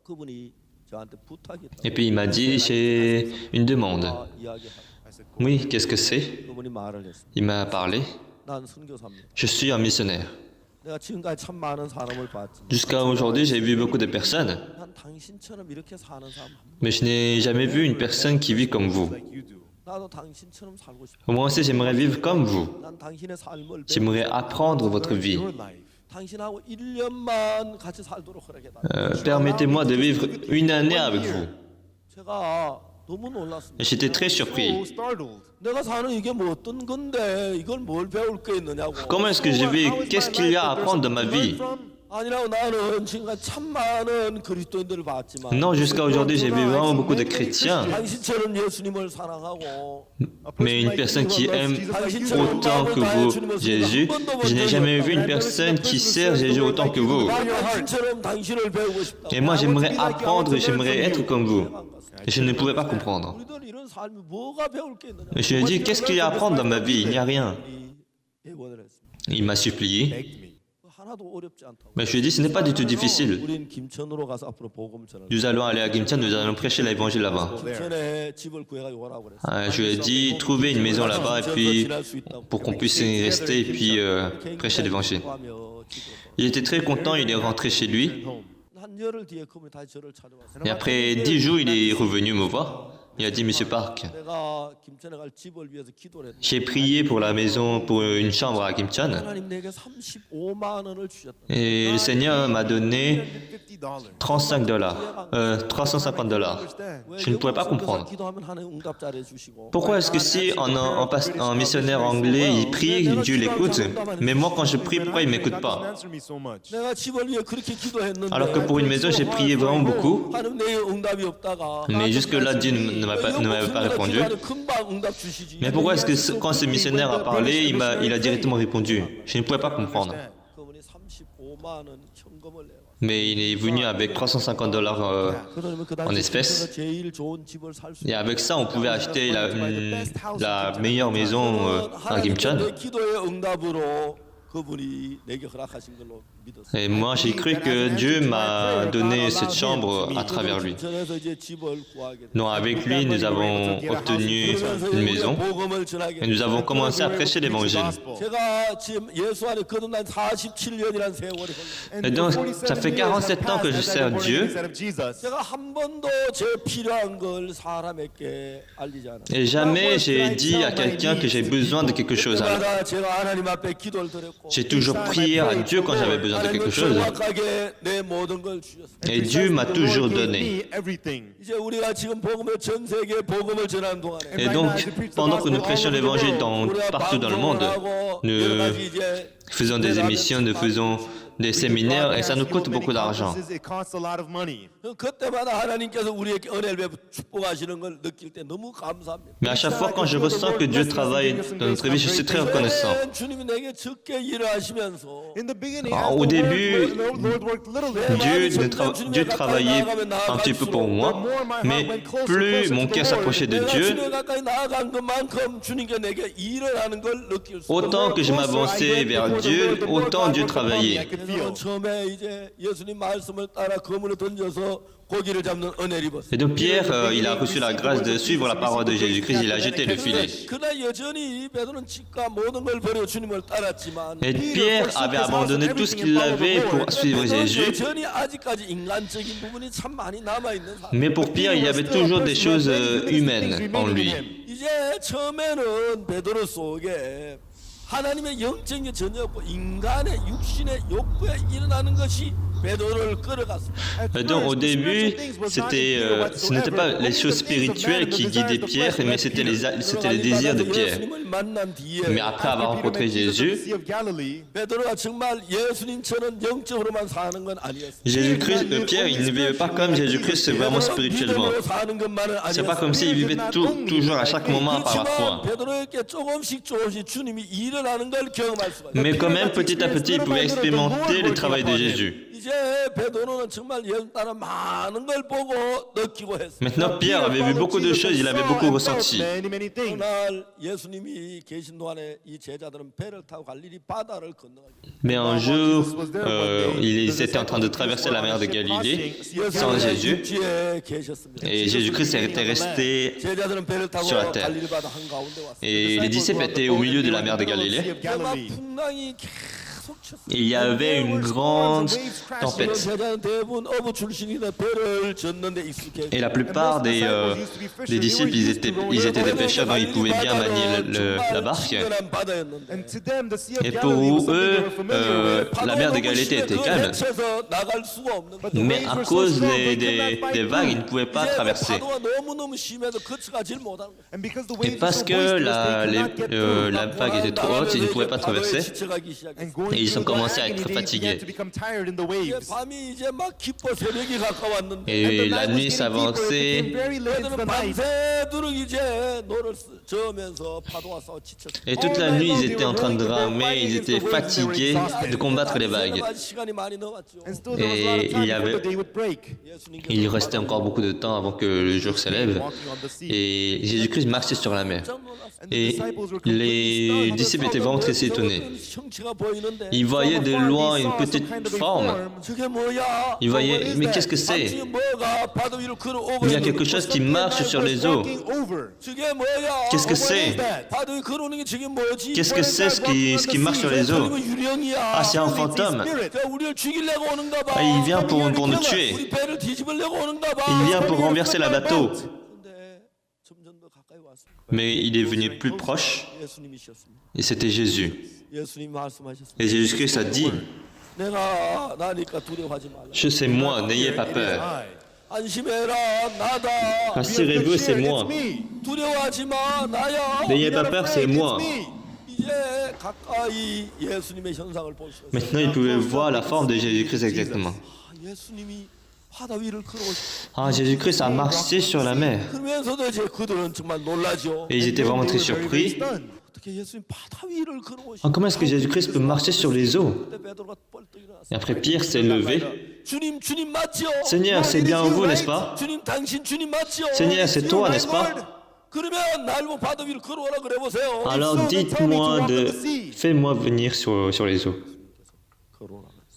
[SPEAKER 1] 그분이 저한테 부탁이 있다.
[SPEAKER 2] Et puis il m'a dit, j'ai une demande.
[SPEAKER 1] 이야기하고
[SPEAKER 2] Oui, qu'est-ce que c'est?
[SPEAKER 1] 그분이 말을 했습니다.
[SPEAKER 2] Il m'a parlé.
[SPEAKER 1] 난 선교사입니다.
[SPEAKER 2] Je suis un missionnaire.
[SPEAKER 1] 내가 지금까지 참 많은 사람을 봤지만
[SPEAKER 2] Jusqu'à aujourd'hui, j'ai vu beaucoup de personnes,
[SPEAKER 1] 난 당신처럼 이렇게 사는 사람 한 번.
[SPEAKER 2] mais je n'ai jamais vu une personne qui vit comme vous.
[SPEAKER 1] 나도 당신처럼 살고 싶어.
[SPEAKER 2] Moi aussi, j'aimerais vivre comme vous.
[SPEAKER 1] 난 당신의 삶을
[SPEAKER 2] J'aimerais apprendre votre vie.
[SPEAKER 1] 당신하고 1년만 같이 살도록 허락해달라.
[SPEAKER 2] Permettez-moi de vivre une année avec vous.
[SPEAKER 1] 제가 너무 놀랐습니다.
[SPEAKER 2] Et j'étais très surpris.
[SPEAKER 1] 내가 사는 이게 뭐 어떤 건데 이걸 뭘 배울 게 있느냐고.
[SPEAKER 2] Comment est-ce que je vis? Qu'est-ce qu'il y a à apprendre dans ma vie?
[SPEAKER 1] 아니라고 나는 지금까지 참 많은 그리스도인들을 봤지만
[SPEAKER 2] Non, jusqu'à aujourd'hui, j'ai vu vraiment beaucoup de chrétiens.
[SPEAKER 1] 당신처럼 예수님을 사랑하고
[SPEAKER 2] Mais une personne qui aime autant que vous Jésus, je n'ai jamais vu une personne qui sert Jésus autant que vous.
[SPEAKER 1] 당신처럼 당신을 배우고 싶다.
[SPEAKER 2] Et moi, j'aimerais apprendre, j'aimerais être comme vous. Et je ne pouvais pas comprendre.
[SPEAKER 1] 우리들 이런 삶이 뭐가 배울 게 있느냐.
[SPEAKER 2] Et je lui ai dit, qu'est-ce qu'il y a à apprendre dans ma vie? Il n'y a rien.
[SPEAKER 1] 예언을 했습니다.
[SPEAKER 2] Il m'a supplié.
[SPEAKER 1] 하나도 어렵지 않다고.
[SPEAKER 2] Mais je lui ai dit, ce n'est pas du tout difficile.
[SPEAKER 1] 우린 김천으로 가서 앞으로 복음 전할.
[SPEAKER 2] Nous allons aller à Gimtian, nous allons prêcher l'évangile là-bas.
[SPEAKER 1] 김천에 집을 구해가지고 오라고 그랬어요.
[SPEAKER 2] Je lui ai dit, trouvez une maison là-bas et puis pour qu'on puisse y rester et puis prêcher l'évangile. Il était très content, il est rentré chez lui.
[SPEAKER 1] 한 열흘 뒤에 그분이 다시 저를 찾아왔어요.
[SPEAKER 2] Et après 10 jours, il est revenu me voir. Il a dit, Monsieur Park,
[SPEAKER 1] 내가 김천에 갈 집을 위해서 기도를 했는데
[SPEAKER 2] j'ai prié pour la maison, pour une chambre à Gimtian.
[SPEAKER 1] 하나님 내게 35만 원을 주셨다.
[SPEAKER 2] Et le Seigneur m'a donné $350. Je ne pouvais pas comprendre.
[SPEAKER 1] 기도하면 하나님 응답 잘해 주시고.
[SPEAKER 2] Pourquoi est-ce que si un missionnaire anglais, il prie, Dieu l'écoute, mais moi quand je prie, pourquoi il ne m'écoute pas?
[SPEAKER 1] 내가 집을 위해 그렇게 기도했는데
[SPEAKER 2] Alors que pour une maison, j'ai prié vraiment beaucoup,
[SPEAKER 1] 하나님 내게 응답이 없다가
[SPEAKER 2] mais jusque-là, Dieu ne m'avait pas répondu.
[SPEAKER 1] 금방 응답 주시지.
[SPEAKER 2] Mais pourquoi est-ce que quand ce missionnaire a parlé, il a directement répondu? Je ne pouvais pas comprendre.
[SPEAKER 1] 그분이 35만 원 현금을 내요.
[SPEAKER 2] Mais il est venu avec $350
[SPEAKER 1] 그러면 그
[SPEAKER 2] en
[SPEAKER 1] 당시
[SPEAKER 2] espèces.
[SPEAKER 1] 제일 좋은 집을 살 수.
[SPEAKER 2] Et avec ça, on pouvait acheter la meilleure maison à Gimtian.
[SPEAKER 1] 내 기도의 응답으로 그분이 내게 허락하신 걸로 믿었어요.
[SPEAKER 2] Et moi, j'ai cru que Dieu m'a donné cette chambre à travers lui.
[SPEAKER 1] 전에서 이제 집을 구하게 됐어요.
[SPEAKER 2] Donc avec lui, nous avons obtenu une maison
[SPEAKER 1] 복음을 전하게
[SPEAKER 2] et nous avons commencé à prêcher l'évangile.
[SPEAKER 1] 제가 지금 예수 안에 거듭난 47년이라는 세월이 흘렀어요.
[SPEAKER 2] Et donc, ça fait 47 ans que je sers Dieu
[SPEAKER 1] 제가 한 번도 제 필요한 걸 사람에게 알리지 않았어요.
[SPEAKER 2] et jamais j'ai dit à quelqu'un que j'ai besoin de quelque chose.
[SPEAKER 1] 그러다가 제가 하나님 앞에 기도를 드렸고
[SPEAKER 2] J'ai toujours prié à Dieu quand j'avais besoin de quelque chose.
[SPEAKER 1] 정확하게 내 모든 걸 주셨습니다.
[SPEAKER 2] Et Dieu m'a toujours donné.
[SPEAKER 3] Me everything.
[SPEAKER 1] 이제 우리가 지금 복음을 전 세계 복음을 전하는 동안에
[SPEAKER 2] Et donc, pendant que nous prêchons l'évangile partout dans le monde, nous faisons des émissions, nous faisons des séminaires et ça nous coûte beaucoup d'argent.
[SPEAKER 3] It costs a lot of money.
[SPEAKER 1] 그때마다 하나님께서 우리에게 은혜를 베풀어 축복하시는 걸 느낄 때 너무 감사합니다.
[SPEAKER 2] Mais à chaque fois quand je ressens que Dieu travaille dans notre vie, je suis très reconnaissant.
[SPEAKER 1] 주님이 내게 적게 일을 하시면서
[SPEAKER 3] In the beginning,
[SPEAKER 2] Au début,
[SPEAKER 3] the Lord worked little.
[SPEAKER 2] Dieu travaillait un petit peu pour moi, mais plus mon cœur s'approchait de Dieu,
[SPEAKER 1] 주님 가까이 나아간 것만큼 주님께 내게 일을 하는 걸 느낄 수
[SPEAKER 2] autant que je m'avançais vers Dieu, autant Dieu travaillait.
[SPEAKER 1] 있어요. 처음에 이제 예수님 말씀을 따라 그물을 던져서 고기를 잡는 은혜를 입었어요.
[SPEAKER 2] Et donc Pierre, il a reçu la grâce de suivre la parole de Jésus-Christ, il a jeté le filet.
[SPEAKER 1] 그러나 여전히 베드로는 집과 모든 걸 버려 주님을 따랐지만
[SPEAKER 2] Et Pierre avait abandonné tout ce qu'il avait pour suivre Jésus.
[SPEAKER 1] 여전히 아직까지 인간적인 부분이 참 많이 남아 있는 사람.
[SPEAKER 2] Mais pour Pierre, il y avait toujours des choses humaines en lui.
[SPEAKER 1] 이제 처음에는 베드로 속에 하나님의 영적인 전혀 없고 인간의 육신의 욕구에 일어나는 것이 베드로를 끌어갔습니다.
[SPEAKER 2] Et donc au début, ce n'était pas les choses spirituelles qui guidaient Pierre, mais c'était les désirs de Pierre.
[SPEAKER 1] 예수님을 만난 뒤에
[SPEAKER 2] Mais après avoir rencontré Jésus,
[SPEAKER 1] 베드로가 정말 예수님처럼 영적으로만 사는 건 아니었어요.
[SPEAKER 2] Jésus-Christ, Pierre, il ne vivait pas comme Jésus-Christ vraiment spirituellement.
[SPEAKER 1] 믿음으로 사는 것만은
[SPEAKER 2] C'est pas
[SPEAKER 1] 아니었어요.
[SPEAKER 2] comme s'il vivait toujours à chaque moment par la foi.
[SPEAKER 1] 그렇지만 베드로에게 조금씩 주님이 일어나는 걸 경험할 수가 있어요.
[SPEAKER 2] Mais quand même, petit à petit, il pouvait expérimenter le travail de Jésus.
[SPEAKER 1] 이제 베드로는 정말 예수 따라 많은 걸 보고 느끼고 했어요.
[SPEAKER 2] Maintenant, Pierre avait vu beaucoup de choses, il avait beaucoup ressenti.
[SPEAKER 1] 그날 예수님이 계신 동안에 이 제자들은 배를 타고 갈릴리 바다를 건너가죠.
[SPEAKER 2] Mais un jour, ils étaient en train de traverser la mer de Galilée sans Jésus.
[SPEAKER 1] 육지에 계셨습니다.
[SPEAKER 2] Et Jésus-Christ était resté
[SPEAKER 1] 제자들은 배를 타고
[SPEAKER 2] sur la terre.
[SPEAKER 1] 갈릴리 바다 한 가운데 왔어요.
[SPEAKER 2] Et les disciples étaient au milieu de la mer de Galilée.
[SPEAKER 1] 막 풍랑이 계속 쳤어요.
[SPEAKER 2] Et il y avait une grande tempête.
[SPEAKER 1] 제자는 대부분 어부 출신이나 배를 젓는 데 익숙해.
[SPEAKER 2] Et la plupart des disciples, ils étaient des pêcheurs, donc ils pouvaient bien manier la barque.
[SPEAKER 1] 친근한 바다였는데
[SPEAKER 2] Et pour eux, la mer de Galilée était calme.
[SPEAKER 1] 헤쳐서 나갈 수가 없는 거죠.
[SPEAKER 2] Mais à cause des vagues, ils ne pouvaient pas traverser.
[SPEAKER 1] 파도가 너무너무 심해서 거쳐가질 못하는 거예요.
[SPEAKER 2] Et parce que la vague était trop haute, ils ne pouvaient pas traverser.
[SPEAKER 1] 지쳐가기 시작했어요.
[SPEAKER 2] Et ils ont commencé à être fatigués.
[SPEAKER 1] 이제 밤이 이제 막 깊어 새벽이 가까웠는데
[SPEAKER 2] Et la nuit s'avançait.
[SPEAKER 1] 애들은 밤새도록 이제 노를 저으면서 파도가 싸워 지쳤어요.
[SPEAKER 2] Et toute la nuit, ils étaient en train de ramer, ils étaient fatigués de combattre les vagues.
[SPEAKER 1] 시간이 많이 남았죠.
[SPEAKER 2] Et il restait encore beaucoup de temps avant que le jour s'élève. Et Jésus-Christ marchait sur la mer. Et les disciples étaient vraiment très étonnés.
[SPEAKER 1] 형체가 보이는데
[SPEAKER 2] Ils voyaient de loin une petite forme.
[SPEAKER 1] 저게 뭐야?
[SPEAKER 2] Ils voyaient, mais qu'est-ce que c'est?
[SPEAKER 1] 지금 뭐가 파도 위로 걸어오고
[SPEAKER 2] Il y a quelque chose qui marche sur les eaux.
[SPEAKER 1] 저게 뭐야?
[SPEAKER 2] Qu'est-ce que c'est?
[SPEAKER 1] 파도 위로 걸어오는 게 저게 뭐지?
[SPEAKER 2] Qu'est-ce que c'est ce qui marche sur les eaux?
[SPEAKER 1] 이거 유령이야.
[SPEAKER 2] Ah, c'est un fantôme.
[SPEAKER 1] 그러니까 우리를 죽이려고 오는가 봐.
[SPEAKER 2] Ah, il vient pour nous tuer.
[SPEAKER 1] 우리 배를 뒤집으려고 오는가 봐.
[SPEAKER 2] Il vient pour renverser la bateau.
[SPEAKER 1] 근데 점점 더 가까이 왔습니다.
[SPEAKER 2] Mais il est venu plus proche
[SPEAKER 1] 예수님이셨습니다.
[SPEAKER 2] et c'était Jésus.
[SPEAKER 1] 예수님 말씀하셨습니다.
[SPEAKER 2] Et Jésus-Christ a dit,
[SPEAKER 1] 내가 나니까 두려워하지 말라.
[SPEAKER 2] je sais moi, n'ayez pas peur.
[SPEAKER 1] 안심해라 나다.
[SPEAKER 2] Rassurez-vous, c'est moi.
[SPEAKER 1] 두려워하지 마 나야.
[SPEAKER 2] N'ayez pas peur, c'est moi.
[SPEAKER 1] 이제 가까이 예수님의 현상을 보시고
[SPEAKER 2] Maintenant, il pouvait voir la forme de Jésus-Christ exactement.
[SPEAKER 1] 예수님이 바다 위를 걸어오시고
[SPEAKER 2] Ah, Jésus-Christ a marché sur la mer.
[SPEAKER 1] 그러면서도 이제 그들은 정말 놀라죠.
[SPEAKER 2] Et ils étaient vraiment très surpris.
[SPEAKER 1] 어떻게 예수님 바다 위를 걸어오시고
[SPEAKER 2] Ah, comment est-ce que Jésus-Christ peut marcher sur les eaux?
[SPEAKER 1] 그때 베드로가 뻘떡 일어났어요.
[SPEAKER 2] Et après, Pierre s'est levé.
[SPEAKER 1] 주님 주님 맞죠?
[SPEAKER 2] Seigneur, c'est bien vous, n'est-ce pas?
[SPEAKER 1] 주님 당신 주님 맞죠?
[SPEAKER 2] Seigneur, c'est toi, n'est-ce pas?
[SPEAKER 1] 그러면 날고 바다 위를 걸어오라 그래 보세요.
[SPEAKER 2] Alors dites-moi fais-moi venir sur les eaux.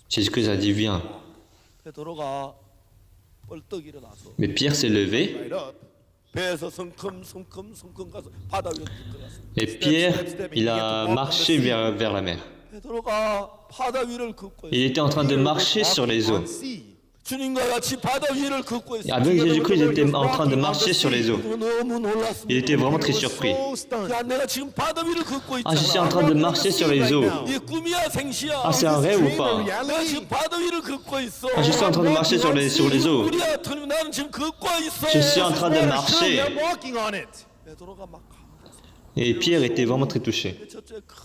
[SPEAKER 2] Jésus-Christ a dit, viens.
[SPEAKER 1] 베드로가 뻘떡 일어나서
[SPEAKER 2] Mais Pierre s'est levé.
[SPEAKER 1] 배에서 성큼성큼 가서 바다 위로 걸어갔어요.
[SPEAKER 2] Et Pierre, il a marché vers la mer.
[SPEAKER 1] 베드로가 바다 위를 걷고
[SPEAKER 2] Il était en train de marcher sur les eaux.
[SPEAKER 1] 주님과 같이 바다 위를 걷고 있어요.
[SPEAKER 2] Avec Jésus-Christ, il était en train de marcher sur les eaux.
[SPEAKER 1] 너무 놀랐습니다.
[SPEAKER 2] Il était vraiment très surpris.
[SPEAKER 3] So stunned.
[SPEAKER 1] 야, 내가 지금 바다 위를 걷고
[SPEAKER 2] Ah, je suis en
[SPEAKER 1] 있잖아.
[SPEAKER 2] train de marcher sur les eaux.
[SPEAKER 1] 이게 꿈이야 생시야.
[SPEAKER 2] Ah, c'est un rêve ou
[SPEAKER 3] Dream or
[SPEAKER 2] pas?
[SPEAKER 1] 내가
[SPEAKER 3] reality?
[SPEAKER 1] 지금 바다 위를 걷고 있어.
[SPEAKER 2] Ah, je suis en train de marcher sur les eaux.
[SPEAKER 1] 우리야, 터님 나는 지금 걷고 있어.
[SPEAKER 2] Je suis en train de
[SPEAKER 3] Surely
[SPEAKER 2] marcher.
[SPEAKER 3] I'm walking on it.
[SPEAKER 1] 베드로가 막
[SPEAKER 2] Et Pierre était vraiment très touché.
[SPEAKER 1] 저쪽에 큰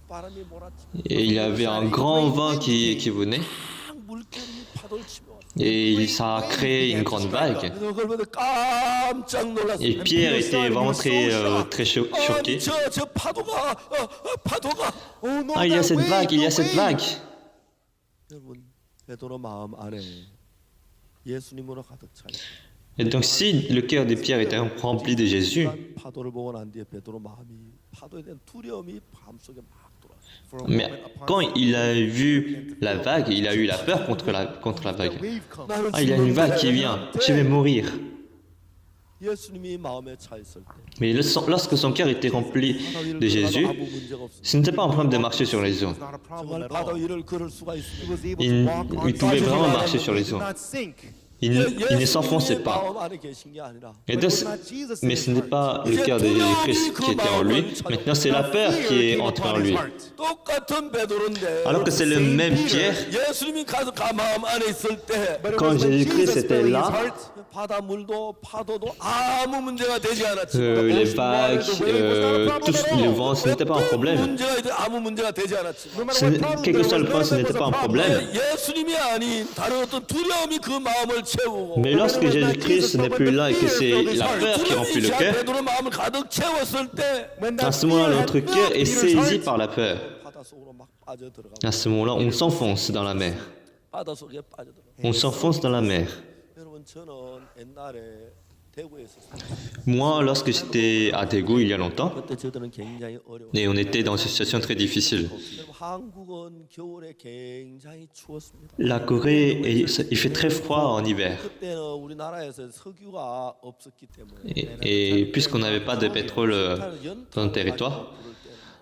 [SPEAKER 1] 바람이 몰아치고
[SPEAKER 2] Et il y avait un grand vent qui venait.
[SPEAKER 1] 막 물결이 파도를 치며 왔어.
[SPEAKER 2] Et ça a créé une grande vague.
[SPEAKER 1] 그래서 그걸 보고 깜짝 놀랐어.
[SPEAKER 2] Et Pierre était vraiment très choqué.
[SPEAKER 1] 저 파도가 파도가.
[SPEAKER 3] Oh no,
[SPEAKER 2] Ah, il y a
[SPEAKER 3] that
[SPEAKER 2] cette
[SPEAKER 3] wave,
[SPEAKER 2] vague, il y a
[SPEAKER 3] the
[SPEAKER 2] cette
[SPEAKER 3] wave.
[SPEAKER 2] vague.
[SPEAKER 1] 여러분 베드로 마음 안에 예수님으로 가득 차 있어.
[SPEAKER 2] Et donc si le cœur de Pierre était rempli de Jésus,
[SPEAKER 1] 파도를 보고 난 뒤에 베드로 마음이 파도에 대한 두려움이 마음속에 막 돌아.
[SPEAKER 3] For a
[SPEAKER 2] mais
[SPEAKER 3] moment, upon
[SPEAKER 2] quand il a vu la vague, il a eu la peur contre la vague.
[SPEAKER 3] wave comes.
[SPEAKER 2] Ah, il y a une vague qui vient, je vais mourir.
[SPEAKER 1] 예수님이 마음에 차 있을 때
[SPEAKER 2] Mais lorsque son cœur était rempli de Jésus,
[SPEAKER 1] 아무 문제가 없어.
[SPEAKER 2] ce n'était pas un problème de marcher sur les eaux.
[SPEAKER 3] It's not a problem
[SPEAKER 1] 정말
[SPEAKER 3] at
[SPEAKER 1] 바다
[SPEAKER 3] all.
[SPEAKER 1] 위를 걸을 수가
[SPEAKER 3] He
[SPEAKER 1] 있습니다.
[SPEAKER 3] was able
[SPEAKER 2] Il,
[SPEAKER 3] to walk on
[SPEAKER 2] il pouvait
[SPEAKER 3] water.
[SPEAKER 2] vraiment marcher sur les
[SPEAKER 3] He
[SPEAKER 2] eaux.
[SPEAKER 3] did not sink.
[SPEAKER 2] Il ne s'enfonçait pas.
[SPEAKER 1] 마음 안에 계신 게 아니라
[SPEAKER 2] Et donc, mais ce n'est pas le cœur de Jésus-Christ qui était en lui. Maintenant, c'est la peur qui est entrée en lui.
[SPEAKER 1] 똑같은 베드로인데
[SPEAKER 2] Alors que c'est le même Pierre,
[SPEAKER 1] 예수님이 가서 마음 안에 있을 때
[SPEAKER 2] quand Jésus-Christ était là,
[SPEAKER 1] 바다 물도 파도도 아무 문제가 되지 않았지.
[SPEAKER 2] les vagues, tout le vent, ce n'était pas un problème.
[SPEAKER 1] 문제가 이제 아무 문제가 되지 않았지.
[SPEAKER 2] Quel que soit le problème, ce n'était pas un problème.
[SPEAKER 1] 예수님이 아닌 다른 어떤 두려움이 그 마음을 채우고
[SPEAKER 2] Mais lorsque Jésus-Christ n'est plus là et que c'est la peur qui remplit le cœur,
[SPEAKER 1] 베드로 마음을 가득 채웠을 때
[SPEAKER 2] à ce moment-là, notre cœur est saisi par la peur.
[SPEAKER 1] 바다 속으로 막 빠져 들어가고
[SPEAKER 2] À ce moment-là, on s'enfonce dans la mer.
[SPEAKER 1] 바다 속에 빠져 들어가.
[SPEAKER 2] On s'enfonce dans la mer.
[SPEAKER 1] 여러분 저는 옛날에 대구에 있었어요.
[SPEAKER 2] Moi, lorsque j'étais à Daegu il y a longtemps,
[SPEAKER 1] 그때 저들은 굉장히 어려워.
[SPEAKER 2] et on était dans une situation très difficile.
[SPEAKER 1] 여러분, 한국은 겨울에 굉장히 추웠습니다.
[SPEAKER 2] La Corée, il fait très froid en hiver.
[SPEAKER 1] 그때는 우리나라에서 석유가 없었기 때문에
[SPEAKER 2] Et puisqu'on n'avait pas de pétrole dans le territoire,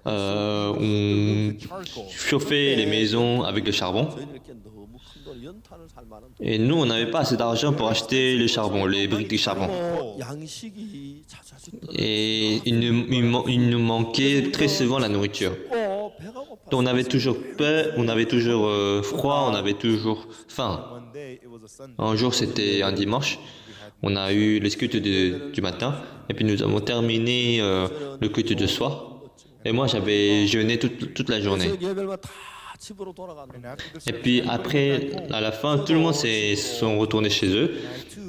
[SPEAKER 2] on chauffait les maisons avec le charbon.
[SPEAKER 1] 저희들께 너무 큰 돈, 연탄을 살 만한 돈.
[SPEAKER 2] Et nous, on n'avait pas assez d'argent pour acheter le charbon, les briques de charbon.
[SPEAKER 1] 양식이 자주
[SPEAKER 2] Et il nous manquait très souvent la nourriture.
[SPEAKER 1] 떠고 배가 고파.
[SPEAKER 2] Donc on avait toujours peur, on avait toujours froid, on avait toujours faim.
[SPEAKER 3] One day, it was a Sunday.
[SPEAKER 2] Un jour, c'était un dimanche. On a eu les cultes du matin. Et puis nous avons terminé le culte de soir. Et moi, j'avais jeûné toute la journée.
[SPEAKER 1] 예배만 다 집으로 돌아갔는데
[SPEAKER 3] And after the
[SPEAKER 2] Et
[SPEAKER 3] service,
[SPEAKER 2] puis après, à la fin, tout le monde sont retournés chez eux.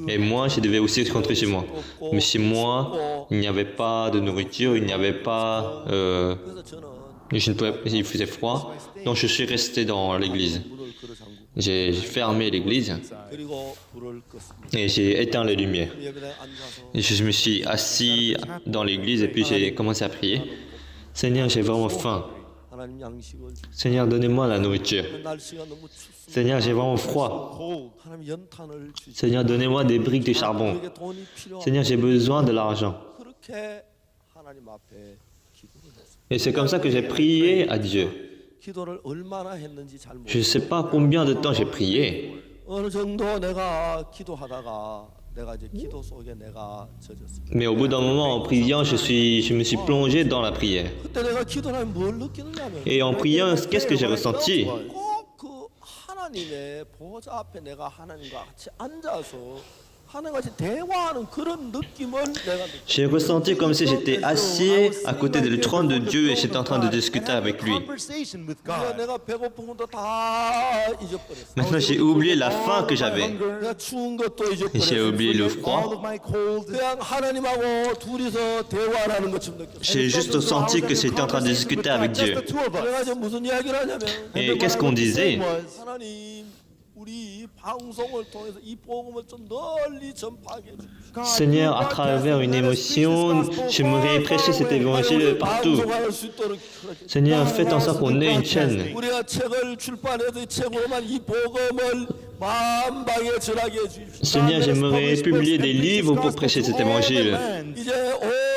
[SPEAKER 2] Et moi, je devais aussi rentrer chez moi. Mais chez moi, il n'y avait pas de nourriture, il n'y avait pas...
[SPEAKER 1] 그래서 저는
[SPEAKER 2] il faisait froid. Donc je suis resté dans l'église.
[SPEAKER 1] 문을 걸어 잠그고
[SPEAKER 2] J'ai fermé l'église
[SPEAKER 1] 그리고 불을 껐습니다.
[SPEAKER 2] et j'ai éteint les lumières.
[SPEAKER 1] 예배당에 앉아서
[SPEAKER 2] Et je me suis assis dans l'église et puis j'ai commencé à prier. Seigneur, j'ai vraiment faim.
[SPEAKER 1] 하나님 양식을 주시고
[SPEAKER 2] Seigneur, donnez-moi la nourriture.
[SPEAKER 1] 날씨가 너무 춥습니다.
[SPEAKER 2] Seigneur, j'ai vraiment froid.
[SPEAKER 1] 하나님 연탄을 주시고
[SPEAKER 2] Seigneur, donnez-moi des briques de charbon.
[SPEAKER 1] 우리에게 돈이 필요하고
[SPEAKER 2] Seigneur, j'ai besoin de l'argent.
[SPEAKER 1] 그렇게 하나님 앞에 기도를 했어요.
[SPEAKER 2] Et c'est comme ça que j'ai prié à Dieu.
[SPEAKER 1] 기도를 얼마나 했는지 잘
[SPEAKER 2] Je ne
[SPEAKER 1] 모르겠어요.
[SPEAKER 2] sais pas combien de temps j'ai prié.
[SPEAKER 1] 어느 정도 내가 기도하다가 내가 이제 기도 속에 내가 젖었습니다.
[SPEAKER 2] Mais au bout d'un moment, en priant, je me suis plongé dans la prière.
[SPEAKER 1] 그때 내가 기도를 하면 뭘 느끼느냐면
[SPEAKER 2] Et en priant, qu'est-ce que j'ai ressenti?
[SPEAKER 1] 꼭 그 하나님의 보좌 앞에 내가 하나님과 같이 앉아서 하나님과 같이 대화하는 그런 느낌을 내가 느꼈어요.
[SPEAKER 2] J'ai ressenti comme si j'étais assis à côté du trône de Dieu et j'étais en train de discuter avec lui.
[SPEAKER 3] Conversation with
[SPEAKER 1] 그래서
[SPEAKER 3] God.
[SPEAKER 1] 내가 배고픈 것도 다 잊어버렸어.
[SPEAKER 2] Maintenant, j'ai oublié la faim que j'avais.
[SPEAKER 1] 내가 추운 것도
[SPEAKER 2] Et j'ai
[SPEAKER 1] 잊어버렸어.
[SPEAKER 2] oublié le
[SPEAKER 3] All
[SPEAKER 2] froid.
[SPEAKER 3] of my cold.
[SPEAKER 1] 그냥 하나님하고 둘이서 대화를 하는 것처럼 느꼈어.
[SPEAKER 2] J'ai juste senti que j'étais en train de discuter avec Dieu.
[SPEAKER 3] Just the two of us.
[SPEAKER 1] 그래가지고 무슨 이야기를 하냐면
[SPEAKER 2] Et qu'est-ce qu'on disait?
[SPEAKER 1] 하나님 우리 방송을 통해서 이 복음을 좀 널리 전파하게 해주십시오.
[SPEAKER 2] Seigneur, à travers une émotion, j'aimerais prêcher cet évangile partout.
[SPEAKER 1] 방송할 수 있도록 그렇게.
[SPEAKER 2] Seigneur, faites en sorte qu'on ait une chaîne.
[SPEAKER 1] 우리가 책을 출판해서 이 책으로만 이 복음을 만방에 전하게 해주십시오.
[SPEAKER 2] Seigneur, j'aimerais publier des livres pour prêcher cet évangile.
[SPEAKER 1] 이제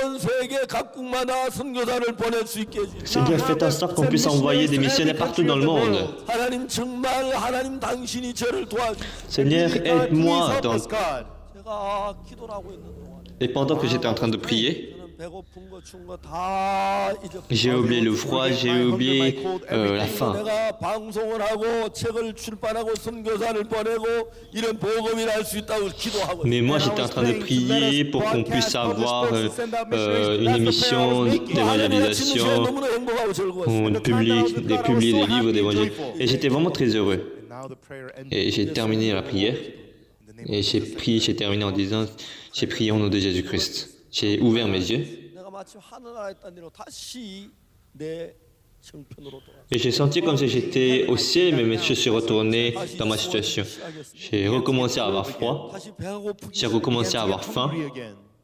[SPEAKER 1] 온 전 세계 각국마다 선교사를 보낼 수 있게 해주시고
[SPEAKER 2] Seigneur, faites en sorte qu'on puisse envoyer des missionnaires partout dans le monde.
[SPEAKER 1] 하나님 정말 하나님 당신이 저를 도와주시고
[SPEAKER 2] Seigneur, aide-moi.
[SPEAKER 1] 제가 기도를 하고 있는 동안에
[SPEAKER 2] Et pendant que j'étais en train de prier,
[SPEAKER 1] 저는 배고픈 거 춘 거 다
[SPEAKER 2] j'ai oublié le froid, j'ai oublié la faim.
[SPEAKER 1] 내가 방송을 하고 책을 출판하고 선교사를 보내고 이런 복음을 할 수 있다고 기도하고
[SPEAKER 2] Mais moi, j'étais en train de prier pour qu'on puisse avoir une émission d'évangélisation,
[SPEAKER 1] 너무나 행복하고 즐거웠어요.
[SPEAKER 2] où on publie des livres d'évangile. Et j'étais vraiment très heureux. Et j'ai terminé la prière. Et j'ai terminé en disant, j'ai prié au nom de Jésus-Christ. J'ai ouvert mes yeux.
[SPEAKER 1] 내가 마치 하늘나라에 있던 대로 다시 내 형편으로 돌아.
[SPEAKER 2] Et j'ai senti comme si j'étais au ciel, mais je suis retourné dans ma situation. J'ai recommencé à avoir froid.
[SPEAKER 1] 다시 배가 고프기
[SPEAKER 2] J'ai recommencé à avoir faim.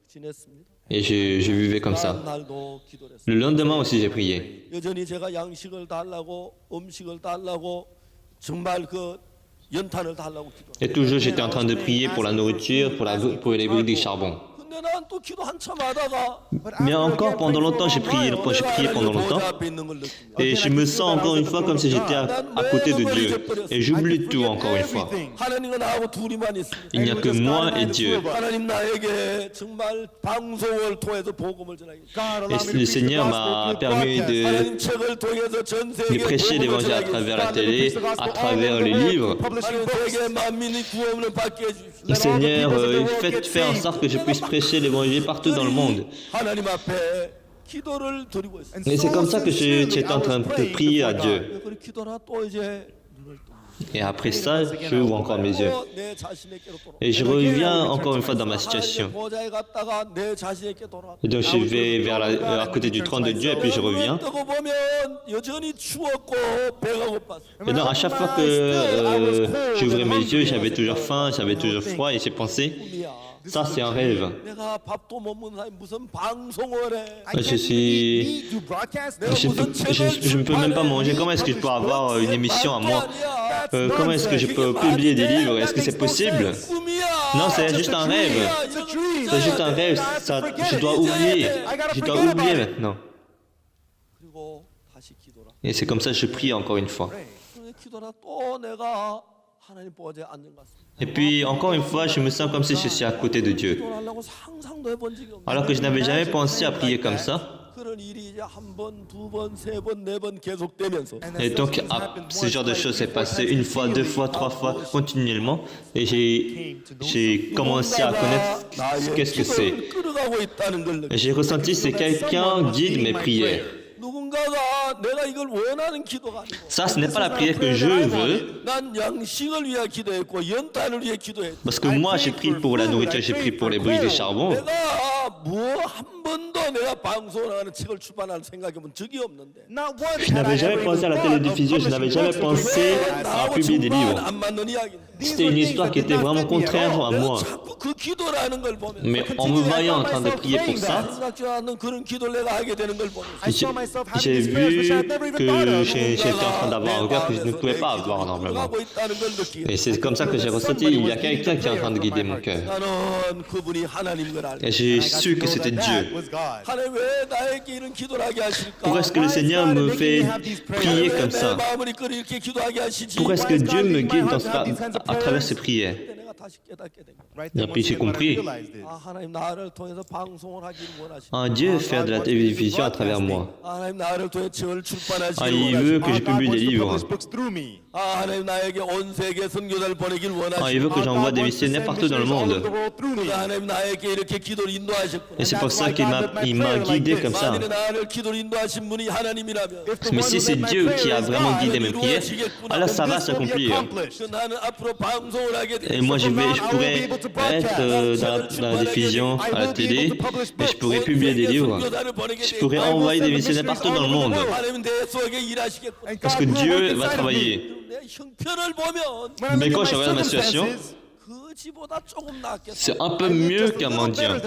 [SPEAKER 1] 지냈습니다.
[SPEAKER 2] Et je vivais comme ça.
[SPEAKER 1] 날도 기도를 했어요.
[SPEAKER 2] Le lendemain aussi, j'ai prié.
[SPEAKER 1] 여전히 제가 양식을 달라고 음식을 달라고 정말 그 연탄을 달라고 기도.
[SPEAKER 2] Et toujours, j'étais en train de prier pour la nourriture, pour les briques de charbon.
[SPEAKER 1] 근데 난 또 기도 한참 하다가
[SPEAKER 2] Mais encore pendant longtemps, j'ai prié pendant longtemps.
[SPEAKER 1] 앞에 있는 걸 느낍니다.
[SPEAKER 2] Et je me sens encore une fois comme si j'étais à côté de Dieu. Et j'oublie tout encore une fois.
[SPEAKER 1] 하나님과 나하고 둘이만 있습니다.
[SPEAKER 2] Il n'y a que moi et Dieu.
[SPEAKER 1] 하나님 나에게 정말 방송을 통해서 복음을 전하겠습니다.
[SPEAKER 2] Et le Seigneur m'a permis
[SPEAKER 1] 하나님 책을 통해서 전
[SPEAKER 2] de
[SPEAKER 1] 세계
[SPEAKER 2] prêcher l'évangile à travers la télé, à travers les livres.
[SPEAKER 1] 하나님 세계 만민이 구원을 받게 해주십시오.
[SPEAKER 2] Le Seigneur, faites en sorte que je puisse prêcher l'évangile partout dans le monde.
[SPEAKER 1] 하나님 앞에 기도를 드리고 있습니다.
[SPEAKER 2] Et c'est comme ça que j'étais en train de prier à Dieu.
[SPEAKER 1] 그리고 기도나 또 이제 눈을 또
[SPEAKER 2] Et après ça, j'ouvre encore mes yeux.
[SPEAKER 1] 내 자신에게로 돌아.
[SPEAKER 2] Et je reviens encore une fois dans ma situation.
[SPEAKER 1] 보좌에 갔다가 내 자신에게 돌아.
[SPEAKER 2] Et donc je vais à côté du trône de Dieu et puis je reviens.
[SPEAKER 1] 뜨고 보면 여전히 추웠고 배가 고팠어.
[SPEAKER 2] Et donc à chaque fois que j'ouvrais mes yeux, j'avais toujours faim, j'avais toujours froid et j'ai pensé, ça c'est un rêve.
[SPEAKER 1] 내가 밥도 못 먹는 사람이 무슨 방송을 해?
[SPEAKER 2] Je ne peux même pas manger. Comment est-ce que je peux avoir une émission à moi? Comment est-ce que je peux publier des livres? Est-ce que c'est possible? Non, c'est juste un rêve. C'est juste un rêve. Ça, je dois oublier. Je dois oublier maintenant.
[SPEAKER 1] 그리고 다시 기도라.
[SPEAKER 2] Et c'est comme ça que je prie encore une fois.
[SPEAKER 1] 기도라 또 내가 하나님 보좌에 앉은 것 같습니다.
[SPEAKER 2] Et puis encore une fois, je me sens comme si je suis à côté de Dieu.
[SPEAKER 1] 기도하려고 상상도 해본 적이 없는.
[SPEAKER 2] Alors que je n'avais jamais pensé à prier comme ça.
[SPEAKER 1] 그런 일이 이제 한 번, 두 번, 세 번, 네 번 계속되면서
[SPEAKER 2] Et donc, ce genre de choses s'est passé une fois, deux fois, trois fois, continuellement. Et j'ai commencé à connaître qu'est-ce que c'est.
[SPEAKER 1] 끌어가고 있다는 걸 느끼.
[SPEAKER 2] Et j'ai ressenti que quelqu'un guide mes prières.
[SPEAKER 1] 누군가가 내가 이걸 원하는 기도가 아니고
[SPEAKER 2] Ça, ce n'est pas la prière que je veux.
[SPEAKER 1] 난 양식을 위해 기도했고 연탄을 위해 기도했고
[SPEAKER 2] Parce que moi, j'ai prié pour la nourriture, j'ai prié pour les briques de charbon.
[SPEAKER 1] 내가 뭐 한 번도 내가 방송을 하는 책을 출판할 생각해 본 적이 없는데
[SPEAKER 2] Je n'avais jamais pensé à la télédiffusion, je n'avais jamais pensé à publier des livres.
[SPEAKER 1] 안 맞는 이야기인데
[SPEAKER 2] C'était une histoire qui était vraiment contraire à moi.
[SPEAKER 1] 자꾸 그 기도라는 걸 보면
[SPEAKER 2] Mais en me voyant en train de prier pour ça,
[SPEAKER 1] 생각지 않는 그런 기도를 내가 하게 되는 걸 보면
[SPEAKER 2] j'ai vu que j'étais en train d'avoir un regard que je ne pouvais pas avoir normalement.
[SPEAKER 1] 하고 있다는 걸 느끼게
[SPEAKER 2] Et c'est comme ça que j'ai ressenti, il y a quelqu'un qui est en train de guider mon cœur.
[SPEAKER 1] 나는 그분이 하나님인 걸 알고
[SPEAKER 2] Et j'ai su que c'était Dieu.
[SPEAKER 1] 하나님 왜 나에게 이런 기도를 하게 하실까?
[SPEAKER 2] Pourquoi est-ce que le Seigneur me fait prier comme
[SPEAKER 1] 내
[SPEAKER 2] ça?
[SPEAKER 1] 마음을 이렇게 기도하게 하시지?
[SPEAKER 2] Pourquoi est-ce que Dieu me guide à travers ces prières?
[SPEAKER 1] 그때 내가 다시 깨닫게 된 거야.
[SPEAKER 2] Et puis j'ai compris.
[SPEAKER 1] 아 하나님 나를 통해서 방송을 하기를 원하시고
[SPEAKER 2] Ah, Dieu veut faire de la télévision à travers moi.
[SPEAKER 1] 하나님 나를 통해 절 출판하시기를
[SPEAKER 2] Ah, il veut que je publie des livres.
[SPEAKER 1] 아 하나님 나에게 온 세계 선교사를 보내길 원하시고
[SPEAKER 2] Ah, il veut que j'envoie des missionnaires partout dans le monde.
[SPEAKER 1] 하나님 나에게 이렇게 기도를 인도하셨구나.
[SPEAKER 2] Et c'est pour ça qu'il m'a guidé comme ça.
[SPEAKER 1] 만일에 나를 기도를 인도하신 분이 하나님이라면
[SPEAKER 2] Mais si c'est Dieu qui a vraiment guidé mes prières, alors ça va s'accomplir.
[SPEAKER 1] 그 나는 앞으로 방송을 하게 돼.
[SPEAKER 2] Et moi, je pourrais être dans la diffusion, à la télé, et je pourrais publier des livres. Je pourrais envoyer des missionnaires partout dans le monde.
[SPEAKER 1] 하나님 내 속에 일하시겠구나.
[SPEAKER 2] Parce que Dieu va travailler.
[SPEAKER 1] 내 형편을 보면
[SPEAKER 2] Mais quand je regarde ma situation,
[SPEAKER 1] 거지보다 조금 낫겠어.
[SPEAKER 2] c'est un peu mieux qu'un mendiant.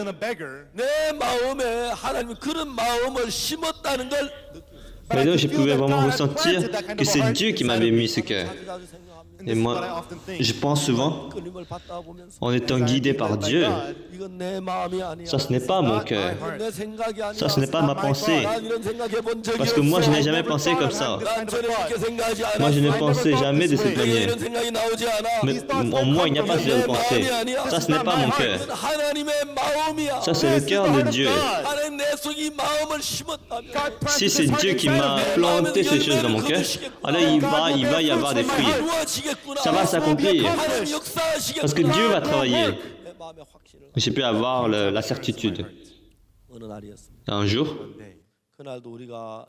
[SPEAKER 1] 내 마음에 하나님이 그런 마음을 심었다는 걸 느끼고
[SPEAKER 2] Mais donc, je pouvais vraiment ressentir que c'est Dieu qui m'avait mis ce cœur. Et moi, je pense souvent,
[SPEAKER 1] 끌림을 받다 보면서
[SPEAKER 2] en étant guidé par Dieu,
[SPEAKER 1] 이건 내 마음이 아니야.
[SPEAKER 2] ça ce n'est pas mon cœur.
[SPEAKER 1] 이건 내 생각이 아니야.
[SPEAKER 2] Ça ce n'est pas ma pensée.
[SPEAKER 1] 난 이런 생각해 본 적이
[SPEAKER 2] Parce que moi, je
[SPEAKER 1] 없어.
[SPEAKER 2] n'ai jamais pensé comme ça.
[SPEAKER 1] 난 전에 이렇게 생각하지 않았어.
[SPEAKER 2] Moi, je ne pensais jamais de cette
[SPEAKER 1] 내게
[SPEAKER 2] manière.
[SPEAKER 1] 이런 생각이 나오지 않아.
[SPEAKER 2] Mais en moi, il n'y a pas ce genre de pensée. Ça, ce n'est pas mon cœur.
[SPEAKER 1] 이건 하나님의 마음이야.
[SPEAKER 2] Ça, c'est le cœur de Dieu.
[SPEAKER 1] 하나님 내 속에 이 마음을 심었다면
[SPEAKER 2] Si c'est Dieu qui m'a planté ces choses dans mon cœur, alors il va y avoir des fruits.
[SPEAKER 1] 이루어지겠구나.
[SPEAKER 2] Ça va s'accomplir.
[SPEAKER 1] 하나님 역사하시겠구나.
[SPEAKER 2] Parce que Dieu va travailler.
[SPEAKER 1] 내 마음의 확신을
[SPEAKER 2] J'ai pu avoir la certitude.
[SPEAKER 1] 어느 날이었습니다.
[SPEAKER 2] Un jour,
[SPEAKER 1] 그날도 우리가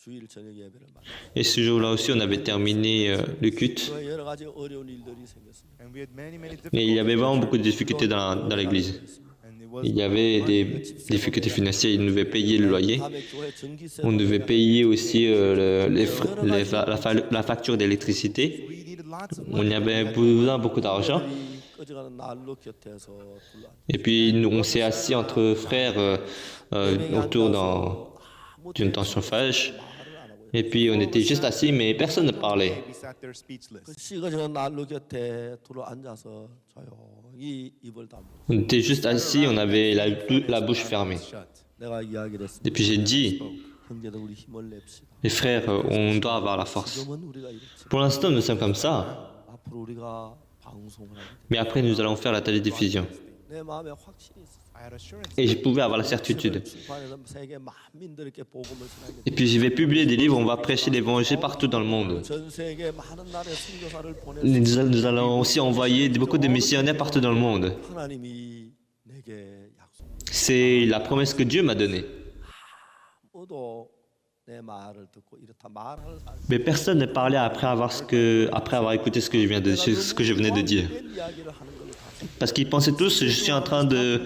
[SPEAKER 1] 주일 저녁 예배를 마쳤어요.
[SPEAKER 2] et ce jour-là aussi, on avait terminé le culte.
[SPEAKER 1] 여러 가지 어려운 일들이 생겼습니다.
[SPEAKER 3] And we had many
[SPEAKER 2] Mais il y avait vraiment beaucoup de difficultés dans l'église.
[SPEAKER 3] and it was
[SPEAKER 2] Il y avait des difficultés financières. Ils devaient payer le loyer.
[SPEAKER 1] 밤에 교회 전기세
[SPEAKER 2] On devait payer aussi la facture d'électricité.
[SPEAKER 3] we needed lots of
[SPEAKER 2] On y avait besoin beaucoup d'argent.
[SPEAKER 1] 꺼져가는 난로 곁에서 둘러
[SPEAKER 2] Et puis on s'est assis entre frères autour d'une temps chauffage. Et puis on était juste assis, mais personne ne parlait.
[SPEAKER 3] we sat there speechless.
[SPEAKER 1] 그 식어지는 난로 곁에 둘러 앉아서 조용히 입을 다물고
[SPEAKER 2] On était juste assis, on avait la bouche fermée.
[SPEAKER 3] Shut.
[SPEAKER 1] 내가 이야기를 했습니다.
[SPEAKER 2] Et puis j'ai dit,
[SPEAKER 1] 형제들 우리 힘을 냅시다.
[SPEAKER 2] les frères, on doit avoir la force.
[SPEAKER 1] 지금은 우리가 이렇지.
[SPEAKER 2] Pour l'instant, nous sommes comme ça.
[SPEAKER 1] 앞으로 우리가 방송을 하게 돼.
[SPEAKER 2] Mais après, nous allons faire la télédiffusion.
[SPEAKER 1] 내 마음에 확신이 있어.
[SPEAKER 3] I had assurance.
[SPEAKER 2] Et je pouvais avoir la certitude.
[SPEAKER 1] 출판에서 세계 만민들에게 복음을 전하게
[SPEAKER 2] Et puis je vais publier des livres, on va prêcher l'évangile partout dans le monde.
[SPEAKER 1] 전 세계 많은 나라의 선교사를 보낼
[SPEAKER 2] Nous allons aussi envoyer beaucoup de missionnaires partout dans le monde.
[SPEAKER 1] 하나님이 내게 약속.
[SPEAKER 2] C'est la promesse que Dieu m'a donnée.
[SPEAKER 1] 아무도 내 말을 듣고 이렇다 말하는 사람.
[SPEAKER 2] Mais personne ne parlait après avoir écouté ce que je venais de dire.
[SPEAKER 1] 이야기를 하는 걸 봤어.
[SPEAKER 2] Parce qu'ils pensaient tous, je suis en train de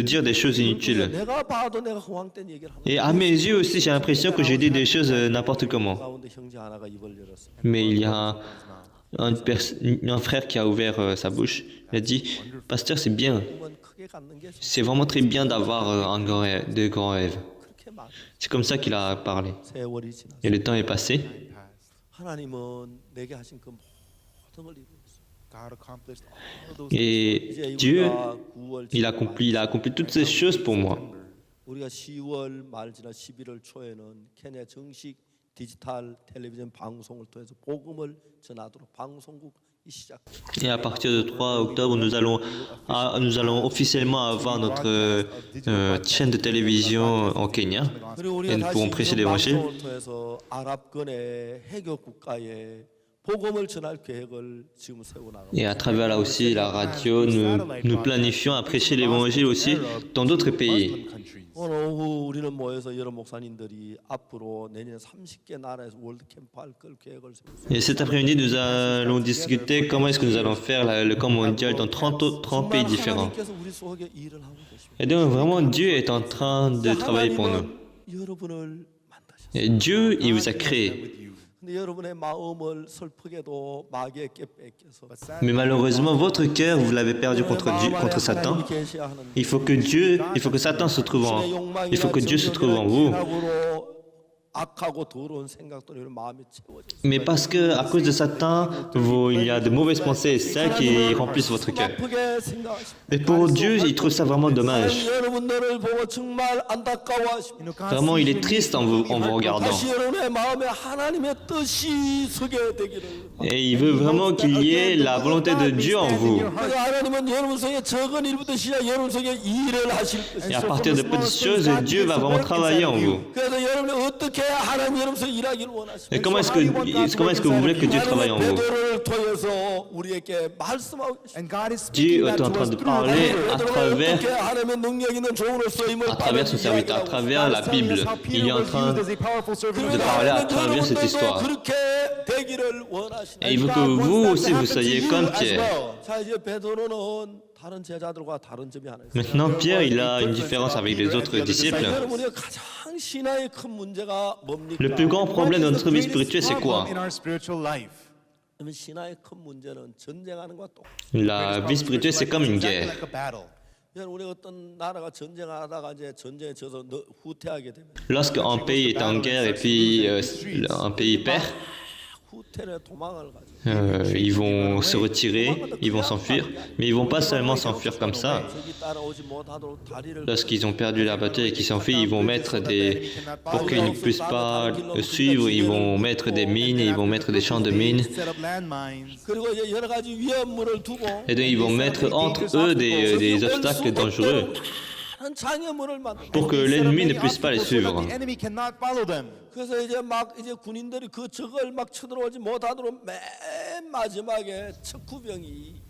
[SPEAKER 2] dire des choses inutiles.
[SPEAKER 1] 내가 봐도 내가 허황된 얘기를 하는.
[SPEAKER 2] Et à mes yeux aussi, j'ai l'impression que j'ai dit des choses n'importe comment.
[SPEAKER 1] 가운데 형제 하나가 입을 열었어.
[SPEAKER 2] Mais il y a un frère qui a ouvert sa bouche. Il a dit, Pasteur, c'est bien.
[SPEAKER 1] 꿈은 크게 갖는 게
[SPEAKER 2] C'est vraiment très bien d'avoir de grands rêves.
[SPEAKER 1] 그렇게 막
[SPEAKER 2] C'est comme ça qu'il a parlé.
[SPEAKER 1] 세월이 지났어.
[SPEAKER 2] Et le temps est passé.
[SPEAKER 1] 하나님은 내게 하신 그 모든 걸 이루었어.
[SPEAKER 3] God accomplished all of those
[SPEAKER 2] Et
[SPEAKER 1] 이제
[SPEAKER 2] Dieu,
[SPEAKER 1] 우리가 9월
[SPEAKER 2] il a accompli toutes ces choses pour moi.
[SPEAKER 1] 우리가 10월 말 지나 11월 초에는 케냐 정식 디지털 텔레비전 방송을 통해서 복음을 전하도록 방송국이 시작.
[SPEAKER 2] Et à partir du 3 octobre, nous allons officiellement avoir notre chaîne de télévision au Kenya.
[SPEAKER 1] 그리고
[SPEAKER 2] Et
[SPEAKER 1] 우리가
[SPEAKER 2] nous pourrons
[SPEAKER 1] 다시
[SPEAKER 2] prêcher
[SPEAKER 1] 이런
[SPEAKER 2] l'évangile.
[SPEAKER 1] 방송을 통해서 아랍권의 해교 국가에 복음을 전할 계획을 지금 세워 나가고.
[SPEAKER 2] Et à travers là aussi la radio, nous planifions à prêcher l'évangile aussi dans d'autres pays.
[SPEAKER 3] countries.
[SPEAKER 1] 오늘 오후 우리는 모여서 여러 목사님들이 앞으로 내년 30개 나라에서 월드 캠프 할 걸 계획을 세우고 있어요.
[SPEAKER 2] Et cet après-midi, nous allons discuter comment est-ce que nous allons faire le camp mondial dans 30 pays différents.
[SPEAKER 1] 하나님께서 우리 속에 일을 하고 계십니다.
[SPEAKER 2] Et donc vraiment, Dieu est en train de travailler pour nous.
[SPEAKER 1] 여러분을 만드셨어요.
[SPEAKER 2] Et Dieu, il vous a créé.
[SPEAKER 1] 근데 여러분의 마음을 슬프게도 마귀에게 뺏겨서
[SPEAKER 2] Mais malheureusement, votre cœur, vous l'avez perdu contre Dieu, contre Satan.
[SPEAKER 1] 계셔야 하는데
[SPEAKER 2] Il faut que Satan se trouve il faut que Dieu se trouve en vous.
[SPEAKER 1] 악하고 더러운 생각들이 마음에 채워져.
[SPEAKER 2] Mais parce que à cause de Satan, il y a de mauvaises pensées et ça qui remplissent votre cœur.
[SPEAKER 1] 아프게 생각하십니다.
[SPEAKER 2] Et pour Dieu, il trouve ça vraiment dommage.
[SPEAKER 1] 여러분들을 보고 정말 안타까워하십니다.
[SPEAKER 2] Vraiment, il est triste en vous regardant.
[SPEAKER 1] 다시 여러분의 마음에 하나님의 뜻이 서게 되기를.
[SPEAKER 2] Et il veut vraiment qu'il y ait la volonté de Dieu en vous.
[SPEAKER 1] 그러니까 하나님은 여러분 속에 적은 일부터 시작 여러분 속에 일을 하실
[SPEAKER 2] Et à
[SPEAKER 1] 것이죠.
[SPEAKER 2] partir de petites choses, Dieu va vraiment travailler en vous.
[SPEAKER 1] 그래서 여러분이 어떻게 하나님 여러분 속에 일하기를 원하십니까?
[SPEAKER 2] Et comment est-ce que vous voulez que Dieu travaille en vous?
[SPEAKER 1] 베드로를 통해서 우리에게 말씀하고 계십니다.
[SPEAKER 3] And God is
[SPEAKER 2] Dieu
[SPEAKER 3] speaking
[SPEAKER 2] est
[SPEAKER 3] that
[SPEAKER 2] en
[SPEAKER 3] to
[SPEAKER 2] train
[SPEAKER 3] us
[SPEAKER 2] de
[SPEAKER 3] through
[SPEAKER 2] parler
[SPEAKER 3] the
[SPEAKER 2] à
[SPEAKER 3] Word.
[SPEAKER 2] travers
[SPEAKER 1] 어떻게 하나님의 능력 있는 종으로 쓰임을
[SPEAKER 2] à travers son serviteur, à travers la Bible. Il est en train
[SPEAKER 3] As a powerful servant
[SPEAKER 2] de
[SPEAKER 3] of God.
[SPEAKER 2] parler à travers cette histoire.
[SPEAKER 1] 그렇게 되기를 원하십니다.
[SPEAKER 2] Et il veut que vous aussi vous soyez comme Pierre.
[SPEAKER 1] 자 이제 베드로는 다른 제자들과 다른 점이 하나 있어요.
[SPEAKER 2] Maintenant, Pierre, il a une différence avec les autres disciples.
[SPEAKER 1] 여러분 우리가 가장 신앙의 큰 문제가 뭡니까?
[SPEAKER 2] Le plus grand problème de notre vie spirituelle, c'est quoi?
[SPEAKER 3] In our spiritual life.
[SPEAKER 1] 그러면 신앙의 큰 문제는 전쟁하는 것과 똑.
[SPEAKER 2] La vie spirituelle, c'est comme une guerre.
[SPEAKER 3] Like a battle.
[SPEAKER 1] 우리 어떤 나라가 전쟁하다가 이제 전쟁에 져서 후퇴하게 되면
[SPEAKER 2] Lorsqu'un pays est en guerre et puis un pays perd,
[SPEAKER 1] 후퇴를 도망을 가죠.
[SPEAKER 2] ils vont se retirer, ils vont s'enfuir. Mais ils vont pas seulement s'enfuir comme ça.
[SPEAKER 1] 적이 따라오지 못하도록 다리를
[SPEAKER 2] Lorsqu'ils ont perdu la bataille et qu'ils s'enfuient, ils vont mettre des... Pour qu'ils ne puissent pas suivre, ils vont mettre des mines, ils vont mettre des champs de mines.
[SPEAKER 3] Set up landmines.
[SPEAKER 1] 그리고 이제 여러 가지 위험물을 두고
[SPEAKER 2] Et donc ils vont mettre entre eux des obstacles dangereux
[SPEAKER 1] 많은 장애물을 만들고
[SPEAKER 2] pour que l'ennemi ne puisse pas les
[SPEAKER 3] So that
[SPEAKER 2] suivre.
[SPEAKER 3] the enemy cannot follow them.
[SPEAKER 1] 그래서 이제 막 이제 군인들이 그 적을 막 쳐들어오지 못하도록 맨 마지막에 척후병이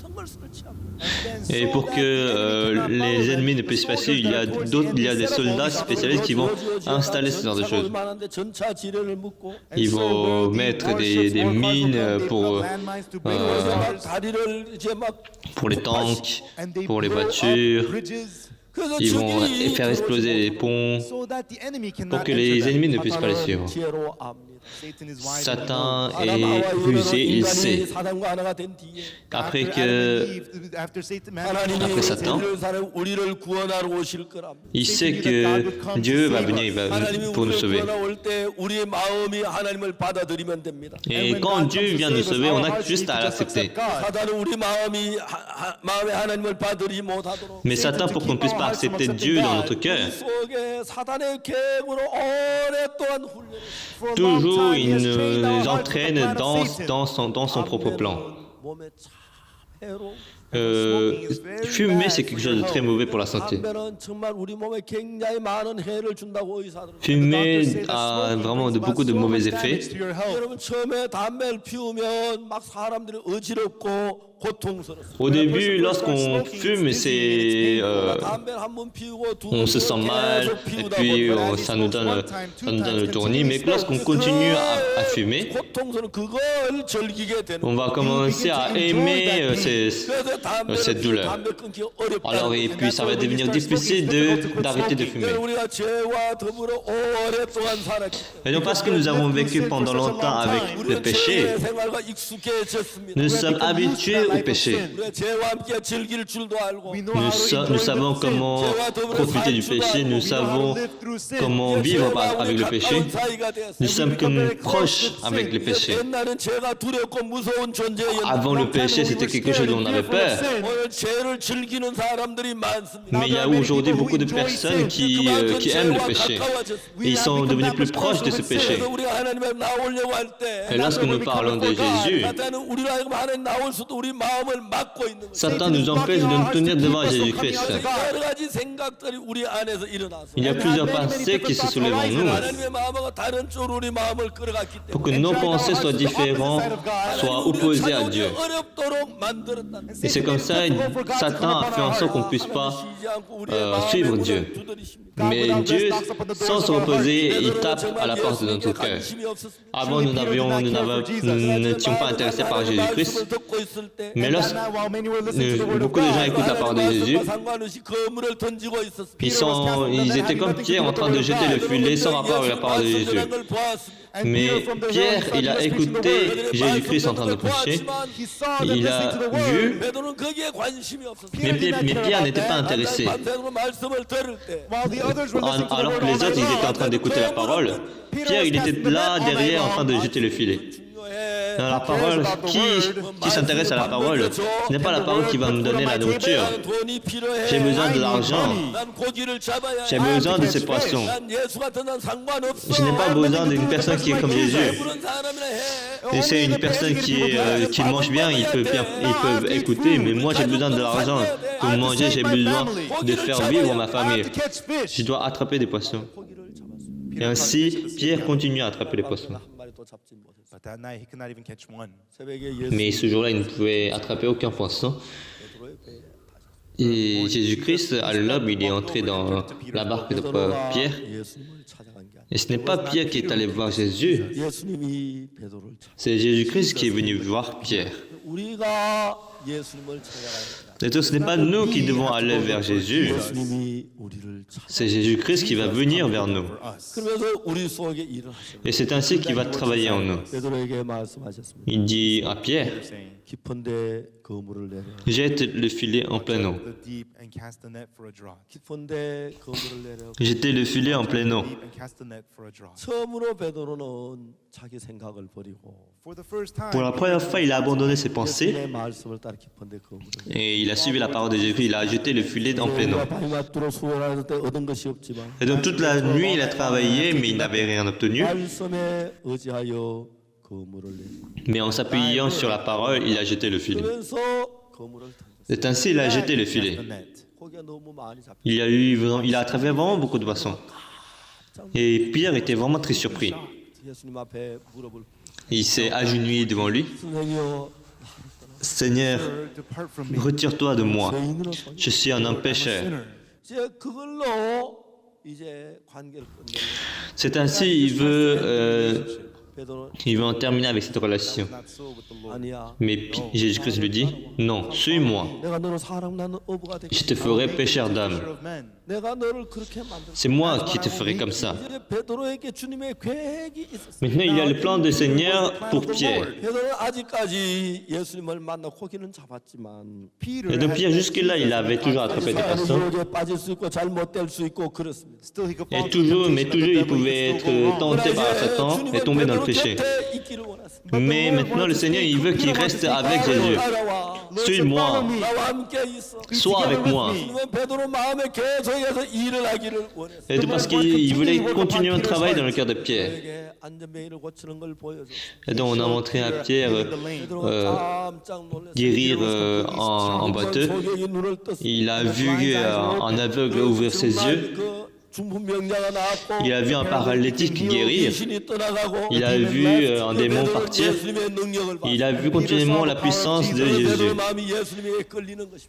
[SPEAKER 1] 모든 걸 설치합니다.
[SPEAKER 2] Et pour que les ennemis ne puissent pas suivre, il y a des soldats spécialistes qui vont installer ce genre de choses.
[SPEAKER 1] 전차 지뢰를 묶고
[SPEAKER 2] Ils vont mettre des mines
[SPEAKER 1] 다리를 이제 막
[SPEAKER 2] pour les tanks, pour les voitures.
[SPEAKER 1] 그래서
[SPEAKER 2] Ils vont
[SPEAKER 1] 적이
[SPEAKER 2] faire exploser les ponts
[SPEAKER 3] So that the enemy
[SPEAKER 2] pour
[SPEAKER 3] cannot
[SPEAKER 2] que
[SPEAKER 3] enter
[SPEAKER 2] les
[SPEAKER 3] them.
[SPEAKER 2] ennemis ne puissent pas les suivre.
[SPEAKER 1] 지혜로 압니다.
[SPEAKER 3] Satan is wise.
[SPEAKER 2] Satan est rusé, il sait.
[SPEAKER 1] 사단과 하나가 된 뒤에
[SPEAKER 2] Après que
[SPEAKER 3] After Satan,
[SPEAKER 1] 하나님이
[SPEAKER 2] Après Satan,
[SPEAKER 1] 우리를 구원하러 오실 거랍니다.
[SPEAKER 2] il sait que Dieu va venir
[SPEAKER 1] 하나님이
[SPEAKER 2] pour nous
[SPEAKER 1] 우리를
[SPEAKER 2] sauver.
[SPEAKER 1] 구원하러 올 때 우리의 마음이 하나님을 받아들이면 됩니다.
[SPEAKER 2] Et quand Dieu vient nous sauver, on a juste à l'accepter.
[SPEAKER 1] 사단은 우리 마음이 마음에 하나님을 받아들이지 못하도록
[SPEAKER 2] Mais Satan, pour qu'on ne puisse pas accepter Dieu dans notre cœur,
[SPEAKER 1] 속에 사단의 계획으로 오랫동안 훈련을
[SPEAKER 2] toujours il nous entraîne dans son propre plan.
[SPEAKER 1] 몸에 참 해로.
[SPEAKER 2] Fumer, c'est quelque chose de très mauvais pour la santé.
[SPEAKER 1] 담배는 정말 우리 몸에 굉장히 많은 해를 준다고 의사들은.
[SPEAKER 2] Fumer a vraiment beaucoup de mauvais effets.
[SPEAKER 3] to your health.
[SPEAKER 1] 여러분 처음에 담배를 피우면 막 사람들이 어지럽고 고통스럽습니다.
[SPEAKER 2] Au début, lorsqu'on fume,
[SPEAKER 1] 담배를 한번 피우고 두
[SPEAKER 2] on se sent mal et puis ça nous donne le tournis. Mais lorsqu'on continue à fumer,
[SPEAKER 1] 고통스러운 그걸 즐기게 되는.
[SPEAKER 2] on va commencer à aimer cette douleur.
[SPEAKER 1] 담배 끊기 어렵다.
[SPEAKER 2] Alors, et puis ça va devenir difficile d'arrêter de fumer.
[SPEAKER 1] 우리가 죄와 더불어 오랫동안 살았기 때문에.
[SPEAKER 2] Et donc parce que nous avons vécu pendant longtemps avec le péché,
[SPEAKER 1] 생활과 익숙해졌습니다.
[SPEAKER 2] nous sommes habitués au péché.
[SPEAKER 1] 우리가 죄와 함께 즐길 줄도 알고
[SPEAKER 2] Nous savons comment profiter du péché, nous savons comment vivre avec le péché. Nous sommes comme proches avec le péché.
[SPEAKER 1] 옛날엔 죄가 두렵고 무서운 존재였는데
[SPEAKER 2] Avant le péché, c'était quelque chose dont on avait peur.
[SPEAKER 1] 오늘 죄를 즐기는 사람들이 많습니다.
[SPEAKER 2] Mais il y a aujourd'hui beaucoup de personnes qui aiment le péché. Et ils sont devenus plus proches de ce péché.
[SPEAKER 1] 그래서 우리가 하나님에 나오려고 할 때
[SPEAKER 2] Et lorsque nous parlons de Jésus,
[SPEAKER 1] 사탄은 우리로 하여금 하나님 나올 수도 우리 마음을 막고 있는 거예요.
[SPEAKER 2] Satan nous empêche de nous tenir devant Jésus-Christ.
[SPEAKER 1] 여러 가지 생각들이 우리 안에서 일어나서
[SPEAKER 2] Il y a plusieurs pensées qui se soulèvent en nous
[SPEAKER 1] 하나님의 마음과 다른 쪽으로 우리 마음을 끌어갔기
[SPEAKER 2] pour
[SPEAKER 1] 때문에
[SPEAKER 2] que nos pensées soient différentes, soient opposées à Dieu.
[SPEAKER 1] 어렵도록 만들었다는
[SPEAKER 2] Et c'est comme ça, Satan a fait en sorte qu'on ne puisse pas suivre Dieu. Mais Dieu, sans se reposer, il tape à la porte de notre cœur. Avant, nous n'étions pas intéressés par Jésus-Christ. Mais lorsque beaucoup de gens écoutent la parole de Jésus, ils étaient comme Pierre en train de jeter le filet sans rapport avec la parole de Jésus. Mais Pierre, il a écouté Jésus-Christ en train de prêcher, il a vu, mais Pierre n'était pas intéressé. Alors que les autres, ils étaient en train d'écouter la parole, Pierre, il était là derrière en train de jeter le filet. Dans la parole, qui s'intéresse à la parole, ce n'est pas la parole qui va nous donner la nourriture. J'ai besoin de l'argent. J'ai besoin de ces poissons. Je n'ai pas besoin d'une personne qui est comme Jésus. Et c'est une personne qui mange bien, ils peuvent écouter, mais moi j'ai besoin de l'argent. Pour manger, j'ai besoin de faire vivre ma famille. Je dois attraper des poissons. Et ainsi, Pierre continue à attraper les poissons.
[SPEAKER 3] But that night he could not even catch one.
[SPEAKER 2] Mais ce jour-là, il ne pouvait attraper aucun poisson. Et Jésus-Christ, à l'aube, il est entré dans la barque de Pierre. Et ce n'est pas Pierre qui est allé voir Jésus, c'est Jésus-Christ qui est venu voir Pierre.
[SPEAKER 1] 우리가 예수님을 찾아가야 된다.
[SPEAKER 2] Et donc, ce n'est pas nous qui devons aller vers Jésus,
[SPEAKER 1] 예수님이 우리를 찾아.
[SPEAKER 2] c'est Jésus-Christ qui va venir vers nous.
[SPEAKER 1] 그러면서 우리 속에 일을 하시는
[SPEAKER 2] Et c'est ainsi qu'il va travailler en nous.
[SPEAKER 1] 베드로에게 말씀하셨습니다.
[SPEAKER 2] Il dit à Pierre,
[SPEAKER 3] saying,
[SPEAKER 1] 깊은데 그물을 내려.
[SPEAKER 2] jette le filet en pleine eau.
[SPEAKER 3] the deep and cast the net for a draught.
[SPEAKER 1] 깊은데 그물을 내려.
[SPEAKER 2] Jettez le filet en pleine eau.
[SPEAKER 3] Deep and cast the net for a draught.
[SPEAKER 1] 처음으로 베드로는 자기 생각을 버리고
[SPEAKER 3] For the first time,
[SPEAKER 2] Pour la première fois, il a abandonné ses pensées
[SPEAKER 1] 예수님의 말씀을 따라 깊은데 그물을.
[SPEAKER 2] et il a suivi la parole de Jésus. Il a jeté le filet en pleine eau.
[SPEAKER 1] 밤낮으로 수고할 때 얻은 것이 없지만
[SPEAKER 2] Et donc toute la nuit, il a travaillé, mais il n'avait rien obtenu.
[SPEAKER 1] 말씀에 의지하여 그물을 내려.
[SPEAKER 2] Mais en s'appuyant sur la parole, il a jeté le filet.
[SPEAKER 1] 그러면서 그물을 던졌어요.
[SPEAKER 2] C'est ainsi il a jeté le filet.
[SPEAKER 3] the net.
[SPEAKER 1] 고기가 너무 많이 잡혀.
[SPEAKER 2] Il a attrapé vraiment beaucoup de poissons. Et Pierre était vraiment très surpris.
[SPEAKER 1] 예수님 앞에 무릎을
[SPEAKER 2] Il s'est agenouillé devant lui.
[SPEAKER 1] 선생이여
[SPEAKER 2] Seigneur,
[SPEAKER 3] Lord, depart from me.
[SPEAKER 2] retire-toi de moi.
[SPEAKER 1] 죄인으로 손.
[SPEAKER 2] Je suis un homme pécheur.
[SPEAKER 3] Sinner.
[SPEAKER 1] 이제 그걸로 이제 관계를 끝내.
[SPEAKER 2] C'est ainsi
[SPEAKER 1] 베드로
[SPEAKER 2] il veut en terminer avec cette relation.
[SPEAKER 3] Not so with the Lord.
[SPEAKER 1] 아니야.
[SPEAKER 2] Mais Jésus-Christ lui dit, non, suis-moi.
[SPEAKER 1] 내가 너를 사람 낳는 어부가 되게.
[SPEAKER 2] Je te ferai pécheur d'âme.
[SPEAKER 3] Fisher of men.
[SPEAKER 1] 내가 너를 그렇게 만들.
[SPEAKER 2] C'est moi qui te ferai comme ça.
[SPEAKER 1] 이제 베드로에게 주님의 계획이 있었어요.
[SPEAKER 2] Maintenant, il y a le plan du Seigneur pour Pierre.
[SPEAKER 1] 베드로는 아직까지 예수님을 만나 고기는 잡았지만
[SPEAKER 3] Peter
[SPEAKER 2] Et donc
[SPEAKER 3] had
[SPEAKER 2] Pierre, jusque-là, il avait toujours attrapé des poissons.
[SPEAKER 1] 유혹에 빠질 수 있고 잘못될 수 있고 그렇습니다.
[SPEAKER 3] still he could
[SPEAKER 2] Et
[SPEAKER 3] fall
[SPEAKER 2] toujours, mais
[SPEAKER 3] into
[SPEAKER 2] toujours, il
[SPEAKER 3] temptation of the
[SPEAKER 2] pouvait
[SPEAKER 3] devil. He could still
[SPEAKER 2] être
[SPEAKER 3] go wrong.
[SPEAKER 2] tenté par Satan et tomber dans le péché. Mais maintenant, le Seigneur, il veut qu'il reste avec Jésus. Suis-moi, sois avec moi. Et tout parce qu'il voulait continuer un travail dans le cœur de Pierre. Et donc, on a montré à Pierre guérir en boiteux. Il a vu un aveugle ouvrir ses yeux. Il a vu un paralytique guérir. Il a vu un démon partir. Il a vu continuellement la puissance de Jésus.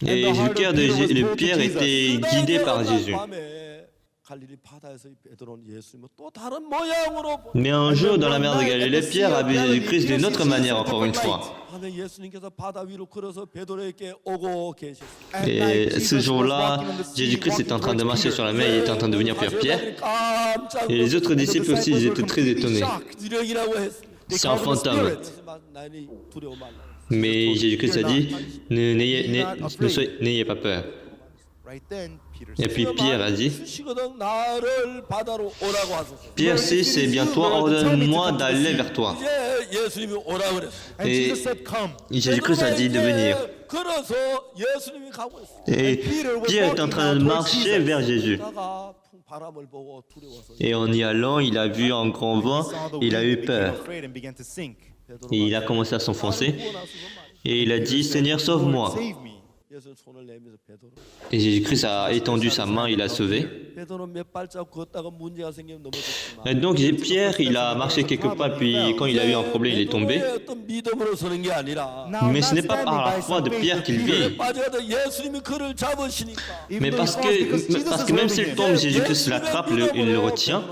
[SPEAKER 2] Et le cœur de Pierre était guidé par Jésus. Mais un jour, dans la mer de Galilée, Pierre a vu Jésus-Christ d'une autre manière, encore une fois. Et ce jour-là, Jésus-Christ était en train de marcher sur la mer, il était en train de venir vers Pierre. Et les autres disciples aussi, ils étaient très étonnés. C'est un fantôme. Mais Jésus-Christ a dit, n'ayez pas peur.
[SPEAKER 3] Right then, Peter
[SPEAKER 2] Et
[SPEAKER 3] said,
[SPEAKER 2] puis Pierre a dit, Pierre, si c'est bien toi, ordonne-moi d'aller vers toi.
[SPEAKER 3] and
[SPEAKER 2] Et
[SPEAKER 3] Jesus said, come.
[SPEAKER 2] Jésus-Christ a dit de venir. Et Pierre est en train de marcher vers Jésus. Et en y allant, il a vu un grand vent, il a eu peur.
[SPEAKER 3] Afraid and began to sink.
[SPEAKER 2] Et il a commencé à s'enfoncer. Et il a dit, Seigneur, sauve-moi.
[SPEAKER 3] Save me.
[SPEAKER 2] Et Jésus-Christ a étendu sa main, il a sauvé. Et donc Pierre, il a marché quelque part, puis quand il a eu un problème, il est tombé. Mais ce n'est pas par la foi de Pierre qu'il vit. Mais parce que même s'il tombe, Jésus-Christ l'attrape, il le retient.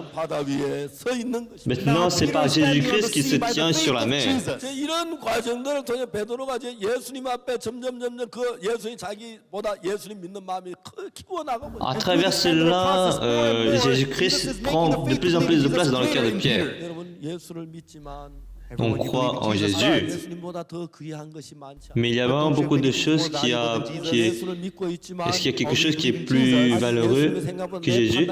[SPEAKER 2] Maintenant, c'est par Jésus-Christ qui se tient sur la mer.
[SPEAKER 1] 이런 과정들을 통해 베드로가 이제 예수님 앞에 점점 그 예수님 자기보다 예수님 믿는 마음이 키워 나가고
[SPEAKER 2] À travers cela, Jésus-Christ prend de plus en plus de place dans le cœur de Pierre.
[SPEAKER 1] 여러분 예수를 믿지만
[SPEAKER 2] On croit en Jésus,
[SPEAKER 1] 예수님보다 더 귀한 것이 많지 않아요.
[SPEAKER 2] mais il y a vraiment beaucoup de choses qui est...
[SPEAKER 1] 예수를 믿고 있지만
[SPEAKER 2] Est-ce qu'il y a quelque chose qui est plus valeureux que Jésus?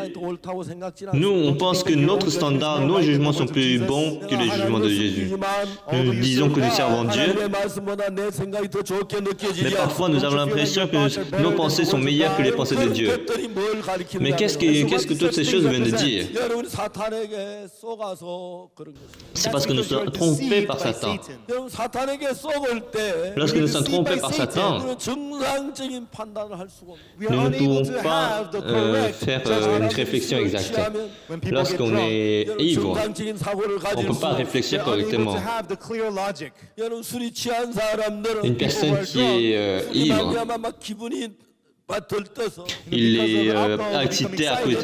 [SPEAKER 2] Nous, on pense que notre standard, nos jugements sont plus bons que les jugements de Jésus. Nous disons que nous servons Dieu, mais parfois nous avons l'impression que nos pensées sont meilleures que les pensées de Dieu. Mais qu'est-ce que toutes ces choses viennent de dire? C'est parce que nous sommes trompés par Satan. Lorsque nous sommes trompés par Satan, nous ne pouvons pas faire une réflexion exacte. Lorsqu'on est ivre, on ne peut pas réfléchir correctement. Une personne qui est ivre, il est excité à cause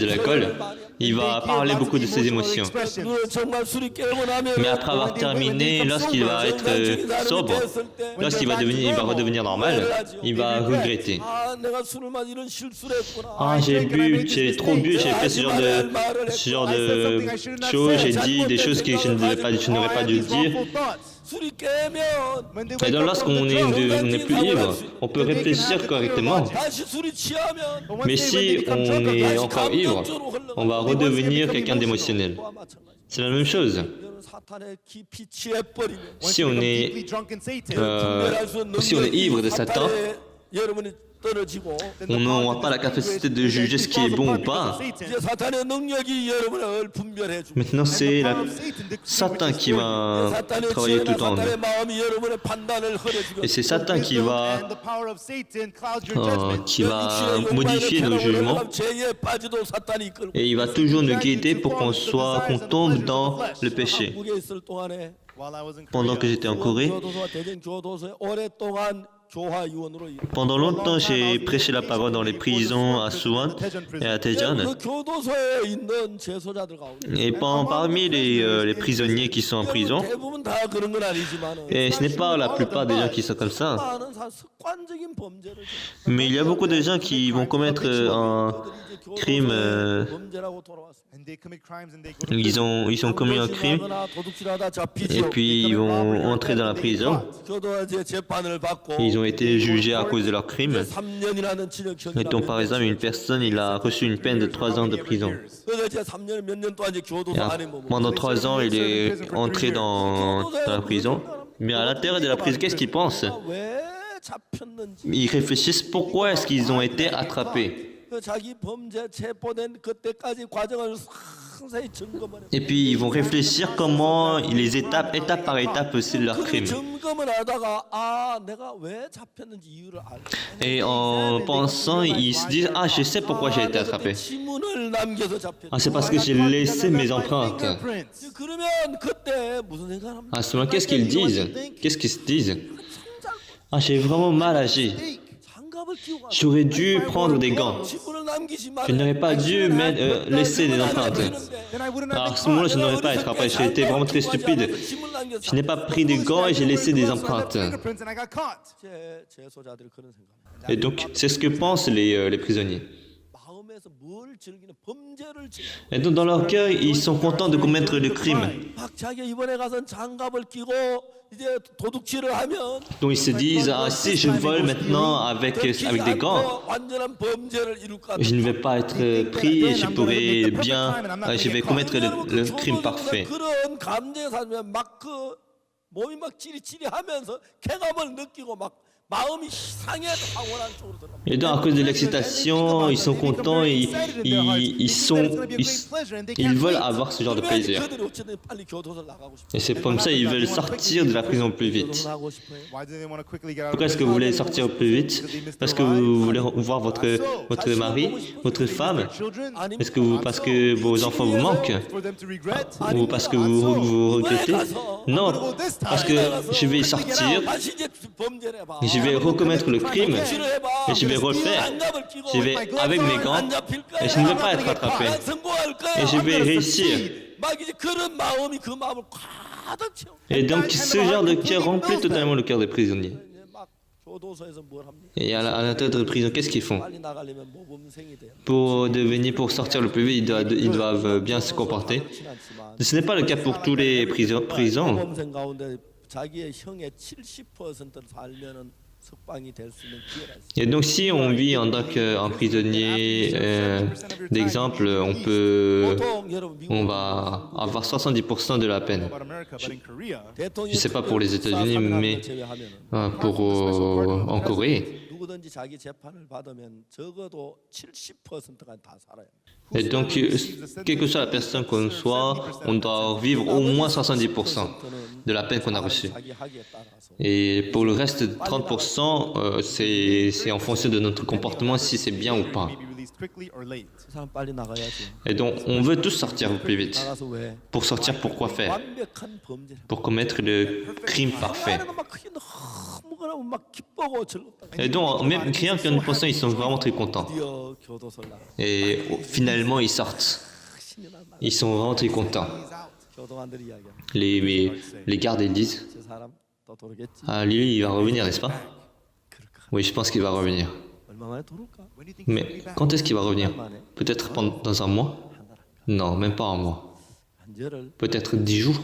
[SPEAKER 2] de l'alcool. Il va parler beaucoup de ses émotions. Mais après avoir terminé, lorsqu'il va être sobre, lorsqu'il va redevenir normal, il va regretter. Ah, j'ai trop bu, j'ai fait ce genre de choses, j'ai dit des choses que je n'aurais pas dû dire. Et donc lorsqu'on n'est plus ivre, on peut réfléchir correctement. Mais si on est encore ivre, on va redevenir quelqu'un d'émotionnel. C'est la même chose. Si on est ivre de Satan, on n'aura pas la capacité de juger ce qui est bon ou pas. Maintenant, c'est Satan qui va travailler tout en nous. Et c'est Satan qui va modifier nos jugements. Et il va toujours nous guider pour qu'on tombe dans le péché. Pendant que j'étais en Corée, pendant longtemps, j'ai prêché la parole dans les prisons à Suwon et à Daejeon. Et parmi les prisonniers qui sont en prison, et ce n'est pas la plupart des gens qui sont comme ça, mais il y a beaucoup de gens qui vont commettre un crime. Ils ont commis un crime et puis ils vont entrer dans la prison. Ils ont été jugés à cause de leur crime. Et donc, par exemple, une personne, il a reçu une peine de 3 ans de prison. Pendant 3 ans, il est entré dans la prison. Mais à l'intérieur de la prison, qu'est-ce qu'ils pensent? Ils réfléchissent pourquoi est-ce qu'ils ont été attrapés. Et puis ils vont réfléchir comment les étape par étape c'est leur crime. Et en pensant, ils se disent ah, je sais pourquoi j'ai été attrapé. Ah, c'est parce que j'ai laissé mes empreintes. À ce moment, qu'est-ce qu'ils disent? Qu'est-ce qu'ils se disent? Ah, j'ai vraiment mal agi. J'aurais dû prendre des gants. Je n'aurais pas dû laisser des empreintes. Alors à ce moment-là, je n'aurais pas été attrapé. J'ai été vraiment très stupide. Je n'ai pas pris des gants et j'ai laissé des empreintes. Et donc, c'est ce que pensent les prisonniers. Et donc, dans leur cœur, ils sont contents de commettre le crime. Donc ils se disent, ah, si je vole maintenant avec des gants, je ne vais pas être pris et je vais commettre le crime parfait. Et donc à cause de l'excitation, ils sont contents, ils veulent avoir ce genre de plaisir. Et c'est comme ça ils veulent sortir de la prison plus vite. Pourquoi est-ce que vous voulez sortir plus vite? Parce que vous voulez voir votre mari, votre femme? Parce que vos enfants vous manquent? Ou parce que vous regrettez? Non, parce que je vais sortir. Je vais recommettre le crime et je vais refaire. Je vais avec mes gants et je ne vais pas être attrapé. Et je vais réussir. Et donc ce genre de cœur remplit totalement le cœur des prisonniers. Et à l'intérieur de la prison, qu'est-ce qu'ils font? Pour sortir le plus vite, ils doivent bien se comporter. Ce n'est pas le cas pour tous les prisons. Et donc si on vit en tant qu'un prisonnier d'exemple, on va avoir 70% de la peine. Je ne sais pas pour les États-Unis, mais en Corée. Et donc, quelle que soit la personne qu'on soit, on doit vivre au moins 70% de la peine qu'on a reçue. Et pour le reste de 30%, c'est en fonction de notre comportement si c'est bien ou pas. Et donc, on veut tous sortir au plus vite. Pour sortir, pourquoi faire? Pour commettre le crime parfait.
[SPEAKER 1] 그러면 막 기쁘고 즐겁다.
[SPEAKER 2] Et donc, même rien qu'en y pensant, ils sont vraiment très contents.
[SPEAKER 1] 드디어 교도소를 나가.
[SPEAKER 2] Et finalement, ils sortent.
[SPEAKER 1] 신이 난 말.
[SPEAKER 2] Ils sont vraiment très contents.
[SPEAKER 1] 교도관들이 이야기합니다.
[SPEAKER 2] Les gardes, ils disent,
[SPEAKER 1] 저 사람 또 돌겠지.
[SPEAKER 2] ah, lui, il va revenir, n'est-ce pas?
[SPEAKER 1] 그럴까?
[SPEAKER 2] Oui, je pense qu'il va revenir.
[SPEAKER 1] 얼마 만에 돌을까?
[SPEAKER 2] Mais quand est-ce qu'il va revenir? Peut-être dans un mois? Non, même pas un mois.
[SPEAKER 1] 한 열흘,
[SPEAKER 2] Peut-être 10 jours.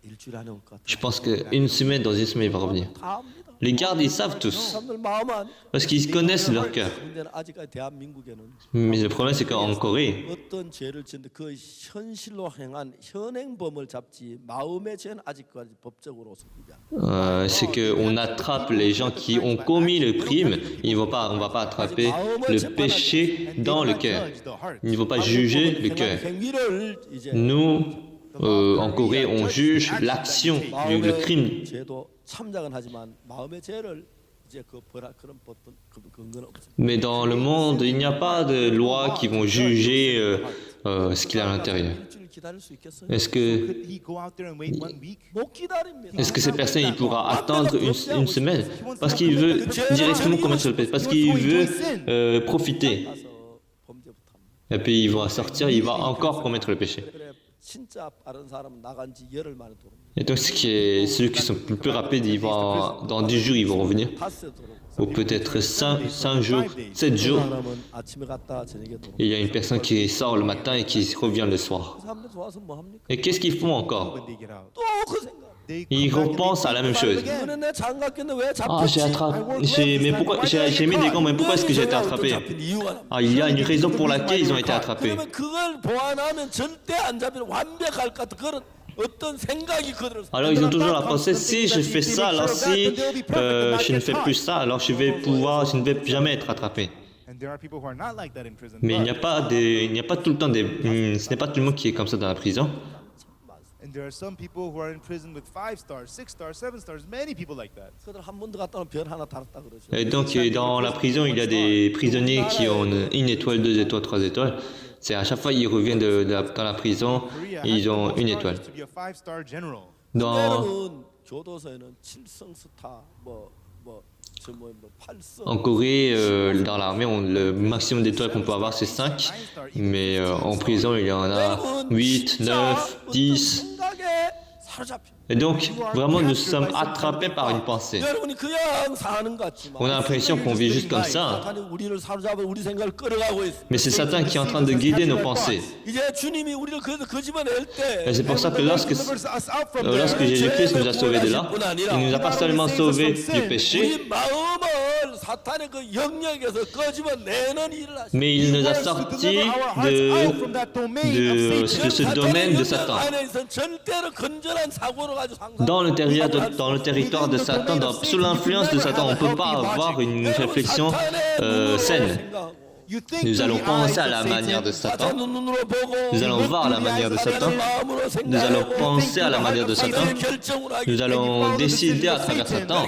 [SPEAKER 1] 일주일 안에 올 것 같아.
[SPEAKER 2] Je pense qu'une semaine, dans une semaine, il va revenir.
[SPEAKER 1] 다 압니다.
[SPEAKER 2] Les gardes, ils savent tous.
[SPEAKER 1] 사람들 마음 아니.
[SPEAKER 2] Parce qu'ils connaissent leur cœur.
[SPEAKER 1] 문제는 아직까지 대한민국에는
[SPEAKER 2] Mais le problème, c'est qu'en Corée,
[SPEAKER 1] 어떤 죄를 짓는데 그 현실로 행한 현행범을 잡지 마음의 죄는 아직까지 법적으로 구별.
[SPEAKER 2] c'est qu'on attrape les gens qui ont commis le crime. On va pas attraper le péché dans le cœur. Il ne faut pas juger le cœur.
[SPEAKER 1] 행위를 이제
[SPEAKER 2] Nous, en Corée, on juge l'action, le crime.
[SPEAKER 1] 죄도 참작은 하지만 마음의 죄를 이제 그 그런 법은 근거는 없습니다.
[SPEAKER 2] Mais dans le monde, il n'y a pas de loi qui vont juger ce qu'il y a à l'intérieur.
[SPEAKER 1] 일주일 기다릴 수 있겠어요?
[SPEAKER 2] Est-ce que,
[SPEAKER 3] Could he go out there and wait 1 week?
[SPEAKER 1] 못 기다립니다.
[SPEAKER 2] est-ce que cette personne il pourra attendre une semaine? Parce qu'il veut directement commettre le péché, parce qu'il veut profiter.
[SPEAKER 1] 가서 범죄부터 합니다.
[SPEAKER 2] Et puis il va sortir, il va encore commettre le péché.
[SPEAKER 1] 그래 진짜 빠른 사람은 나간 지 열흘 만에 돌아옵니다.
[SPEAKER 2] Et donc ceux qui sont plus rapides, dans 10 jours, ils vont revenir.
[SPEAKER 1] 닷새 돌아오고.
[SPEAKER 2] Ou peut-être 5 jours, 7 jours.
[SPEAKER 1] 사람은 아침에 갔다 저녁에 돌아오고.
[SPEAKER 2] Et il y a une personne qui sort le matin et qui revient le soir.
[SPEAKER 1] 그 사람들 와서 뭐 합니까?
[SPEAKER 2] Et qu'est-ce qu'ils font encore?
[SPEAKER 3] When they get out,
[SPEAKER 1] 또 그 생각.
[SPEAKER 3] they
[SPEAKER 2] Ils
[SPEAKER 3] come back and
[SPEAKER 2] repensent à la même chose.
[SPEAKER 1] 이번에 내 장갑 꼈는데 왜
[SPEAKER 2] Ah,
[SPEAKER 1] 잡혔지?
[SPEAKER 2] mais pourquoi, j'ai mis des gants, mais pourquoi est-ce que j'ai été attrapé?
[SPEAKER 1] 잡힌 이유가
[SPEAKER 2] Ah, il y a une raison pour laquelle ils ont été attrapés.
[SPEAKER 1] 그러면 그걸 보완하면 절대 안 잡히는 완벽할 것 같은 그런 어떤 생각이 그들을
[SPEAKER 2] Alors ils ont toujours la pensée, si je fais ça, alors si je ne fais plus ça, alors je ne vais jamais être attrapé.
[SPEAKER 3] And there are people who are not like that in prison.
[SPEAKER 2] Mais il n'y
[SPEAKER 3] but-
[SPEAKER 2] a pas tout le temps ce n'est pas tout le monde qui est comme ça dans la prison.
[SPEAKER 3] And there are some people who are in prison with 5 stars, 6 stars, 7 stars, many people like that.
[SPEAKER 1] 그들 한 번 더 갔다 오면 별 하나 달았다 그러죠.
[SPEAKER 2] Et donc dans la prison, il y a des prisonniers qui ont une étoile, 2 étoiles, 3 étoiles. C'est à chaque fois ils reviennent dans la prison,
[SPEAKER 3] Korea
[SPEAKER 2] ils
[SPEAKER 3] has
[SPEAKER 2] ont
[SPEAKER 3] multiple
[SPEAKER 2] une
[SPEAKER 3] charges
[SPEAKER 2] étoile.
[SPEAKER 3] to be a 5-star general.
[SPEAKER 2] Dans,
[SPEAKER 1] 때로는 교도소에는 7성 스타 뭐 8성
[SPEAKER 2] en Corée, dans l'armée, le maximum d'étoiles qu'on peut avoir c'est 5. Mais en prison, il y en a 8, 9, 10.
[SPEAKER 1] 생각에 사로잡혀.
[SPEAKER 2] Et donc, vraiment, nous sommes attrapés par une pensée.
[SPEAKER 1] 여러분이 그냥 사는 것 같지만
[SPEAKER 2] On a l'impression qu'on vit juste comme ça.
[SPEAKER 1] 사탄이 우리를 사로잡아 우리 생각을 끌어가고 있어.
[SPEAKER 2] Mais c'est Satan qui est en train de guider nos pensées.
[SPEAKER 1] 이제 주님이 우리를 그 집어낼 때
[SPEAKER 2] Et c'est pour ça que lorsque
[SPEAKER 3] Lorsque
[SPEAKER 2] Jésus-Christ nous a sauvés de là, il ne nous a pas seulement sauvés du péché,
[SPEAKER 1] 우리 마음을 사탄의 그 영역에서 끄집어내는 일을 하시고
[SPEAKER 2] mais il nous a sortis de ce domaine de Satan.
[SPEAKER 1] 안에서 절대로 건전한 사고를 가지고
[SPEAKER 2] Dans le territoire de Satan, sous l'influence de Satan, on ne peut pas avoir une réflexion saine. Nous allons penser à la manière de Satan. Nous allons voir la manière de Satan. Nous allons penser à la manière de Satan. Nous allons décider à travers Satan.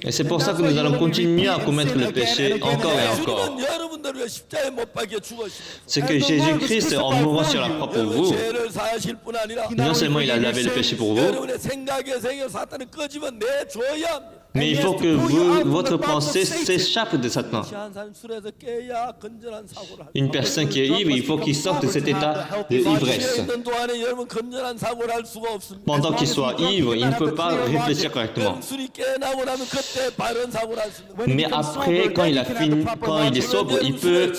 [SPEAKER 2] Et c'est pour ça que nous allons continuer à commettre le péché encore et encore. C'est que Jésus-Christ, en mourant sur la croix pour vous, non seulement il a lavé le péché pour vous, mais il faut que votre pensée s'échappe de Satan. Une personne qui est ivre, il faut qu'il sorte de cet état d'ivresse. Pendant qu'il soit ivre, il ne peut pas réfléchir correctement. Mais après, quand il a fini, quand il est sobre, il peut